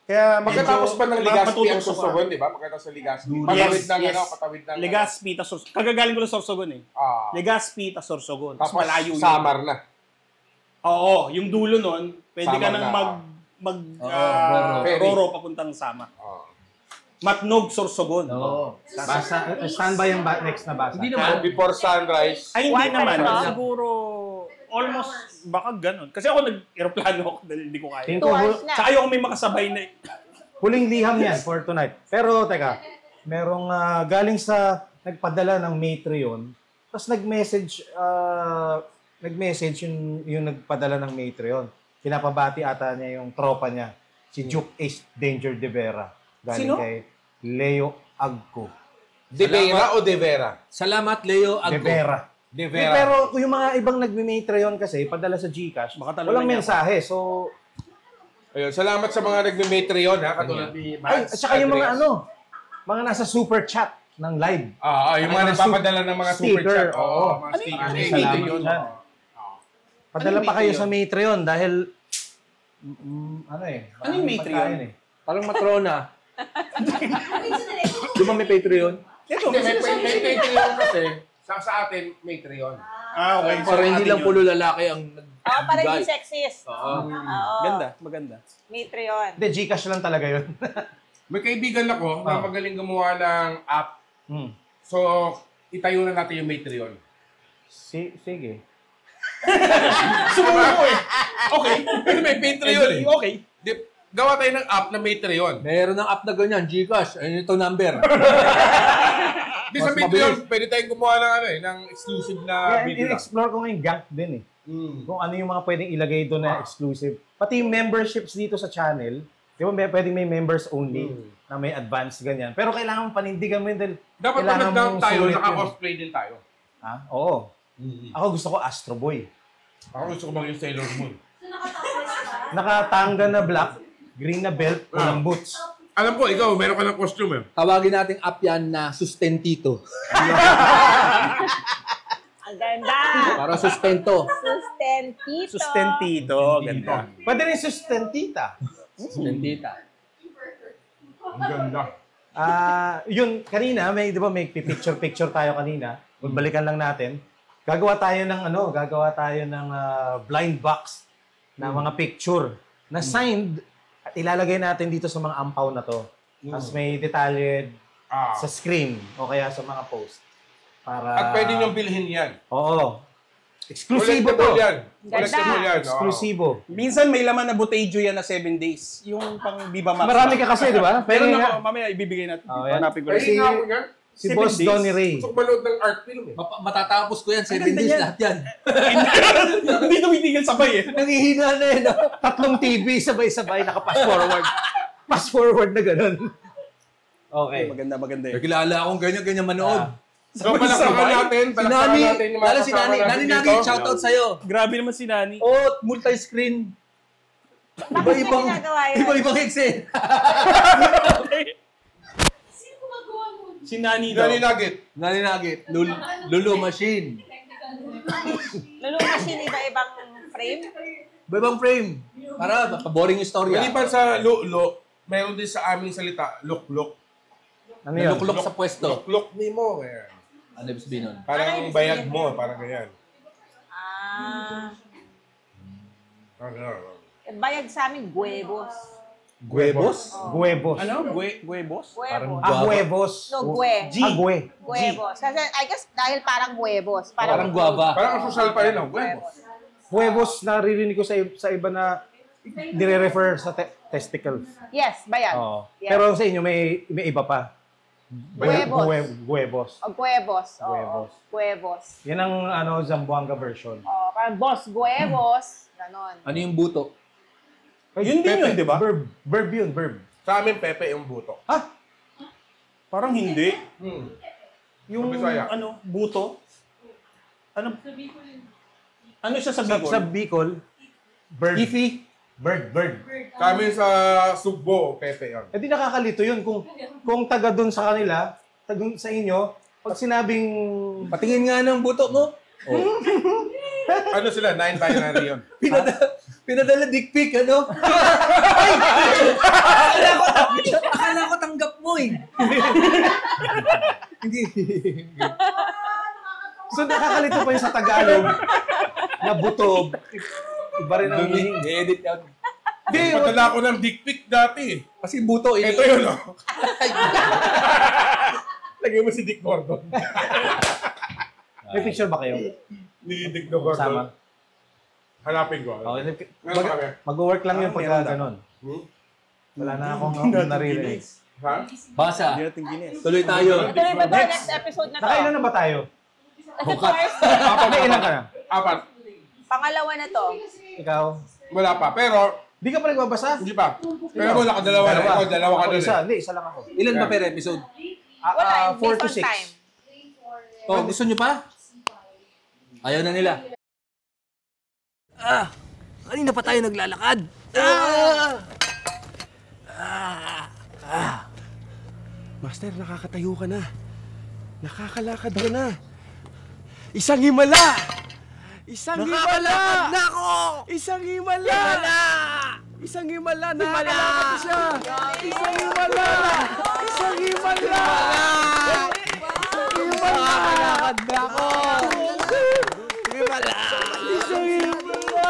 Kaya Pagkatapos pa ng Legazpi ang matutusok Sorsogon, ka. di ba? Pagkatapos ng Legazpi. Yes, Patawid ng yes. patawid ng Legazpi, tas Sorsogon. Kagagaling ko ng Sorsogon eh. Legazpi, tas Sorsogon. Tapos malayo yun. Samar na. Oo, yung dulo nun, pwede ka Samar nang Ferry. Roro papuntang Sama. Matnog, Sorsogon. Oo. Basa, standby yung next na basa. Hindi So, naman. before sunrise. Ay, hindi One naman. pa rin. Siguro, almost, baka ganun. Kasi ako nag-aeroplano ako dahil hindi ko kaya. 2 Tingin ko, hours na. Sa ayaw may makasabay na huling liham yan for tonight. Pero, teka, merong galing sa nagpadala ng Matreon, tapos nag-message yung nagpadala ng Matreon. Pinapabati ata niya yung tropa niya, si Duke Ace Danger De Vera. Galing Sino? kay Leo Agco. De Vera o De Vera? Salamat, Leo De Agco. Vera. De Eh, Vera. pero yung mga ibang nagme-Matreon kasi, padala sa GCash, Baka talaga walang niya. mensahe. So, Ayun, salamat sa mga nagme-Matreon ha, katulad ni ay, at Mads. saka yung mga Andres. mga nasa super chat ng live. Yung mga nagpapadala ng mga super sticker, chat. oo. Mga Ano sticker. yung Salamat Matreon? dyan. Padala Ano yung pa kayo Matreon? sa Matreon dahil Ano yung maraming Matreon? pagkain eh. Parang matrona. Di ba may Patreon? Ito, Hindi, may Patreon kasi. Sa atin, Matreon. okay. Para hindi lang puro lalaki ang Oo, para hindi nagbigay. sexist. Oo. Oo. Ganda, maganda. Matreon. Hindi, GCash lang talaga yun. May kaibigan ako na magaling gumawa ng app. So, itayo na natin yung Matreon. Sige. Sumuko eh. Okay. May Patreon eh. Okay. Gawa tayo ng app na Matreon. Meron ng app na ganyan, Gcash. Ayun ito number. Di sa Mas Patreon, pwede tayong gumawa ng ng exclusive na Kaya video lang. in-explore ko ngayon Gank din eh. Kung ano yung mga pwedeng ilagay doon na exclusive. Pati yung memberships dito sa channel, di ba pwedeng may members only na may advanced ganyan. Pero kailangan mo panindigan mo yun dahil Dapat pag kailangan nag-down mong tayo, sulit yun. naka-cosplay din tayo. Oo. Ako gusto ko Astro Boy. Ako gusto ko maging Sailor Moon. Nakatanga na black, green na belt, walang boots. Alam ko, ikaw, meron ka ng costume eh. Tawagin nating app yan na Sustentito. Ang ganda. Para sustento. Sustentito. Sustentito. Ganda. Pwede rin sustentita. Sustentita. Ang ganda. Yun, kanina, di ba may picture tayo kanina. Balikan lang natin. Gagawa tayo ng blind box na mga picture na signed at ilalagay natin dito sa mga ampaw na to. Tapos may detalye sa screen o kaya sa mga post. Para... At pwede niyong bilhin yan. Oo. Eksklusibo to. Collectible yan. Ganda. Collectible yan. Eksklusibo. Minsan may laman na botejo yan na 7 days. Yung pang Viva Max. Marami ka kasi, di ba? Pero nga. mamaya ibibigay natin. Yan. Hanapin ko. Pwede nga ako yan. Si 7 Boss days? Donnie Ray. Gusto ko manood ng art film eh. Matatapos ko yan, 7 ganda days yan. lahat yan. Hindi tumitigil sabay eh. Nangihina na eh, no? 3 TV, sabay-sabay, naka-pass forward. Pass forward na ganun. Okay. Maganda eh. Nakilala akong ganyan manood. So, palakpakan natin. Si Palakpakan Nani, natin yung mga lalo si kasama Nani. natin Nani dito. Nagi, shoutout sa'yo. Grabe naman si Nani. Oh, multi-screen. Bakit niya ginagawa yun? Iba-ibang eksena. Sino gumagawa nun? Si Nani daw. Nani Nugget. Nani Nagi, Lulu Machine. Lulu machine, iba-ibang frame. Iba-ibang frame. Para, boring istorya. Maliban sa lo, mayroon din sa aming salita, luk-luk. Ano yun? Naluklok sa pwesto. Luk-luk ni mo. Eh. Ano ibig sabihin nun? Parang bayag mo, parang ganyan. Bayag sa amin, huevos. Huevos? Huevos. Ano? Huevos? Huevos. Huevos. No, gue. G. Gue. Huevos. Kasi, I guess, dahil parang huevos. Parang guava. Parang ang social pa rin, huevos. Huevos, naririnig ko sa iba na nire-refer sa testicles. Yes, bayan. Oo. Yes. Pero sa inyo may iba pa. Huevos. Huevos. O, huevos. Oo. Huevos. Huevos. Yan ang Zamboanga version. O, parang boss huevos. Ganon. Ano yung buto? Yun din yun, di ba? Verb yun, verb. Sa amin, Pepe yung buto. Parang hindi. Sa Yung Bisaya. buto. Ano siya sa Bicol? Sa Bicol, bird. Ifi. Bird. Kami sa Sugbo, Pepe yun. Eh di nakakalito yun. Kung taga dun sa kanila, taga sa inyo, pag sinabing... Patingin nga ng buto mo. Ano sila? 9 binary yun. Pinadala dick pic, ano? Akala ko tanggap mo eh. Hindi. So nakakalito pa yun sa Tagalog na buto. Iba rin ang meaning. I-edit out. Hindi, padala ko ng dick pic dati. Kasi buto, Ito yun, oh. Lagay mo si Dick Gordon. May picture ba kayo? Ni Dick Gordon. Sama? Hanapin ko. Okay. Meron kami. Mag-work lang yun pagka ganun. Wala na akong naririnig. Ha? Basa. Hindi natin ginis. Tuloy tayo. Tuloy ba tayo next episode na to? Nakailan na ba tayo? First, May ilan ka na? 4. pangalawa na to. Ikaw? Wala pa. Pero, Di ka pa nagbabasa? hindi pa. Pero kung nakadalawa na. Ikaw, dalawa ka Ako doon isa. eh. Hindi, isa lang ako. Ilan ba per episode? Wala, 4 to based on 6. time. Oh, gusto nyo pa? Ayaw na nila. Kanina pa tayo naglalakad. Master, nakakatayo ka na. Nakakalakad ka na. Isang himala! Isang himala! Na ako! Isang himala! Isang himala! Nakakalakad siya! Isang himala! Isang himala! Nakakalakad na ako! Himala! Isang himala!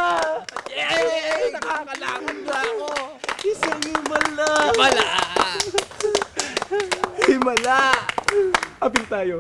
Yay! Nakakalakad na ako! Isang himala! Himala! Himala! Apil tayo.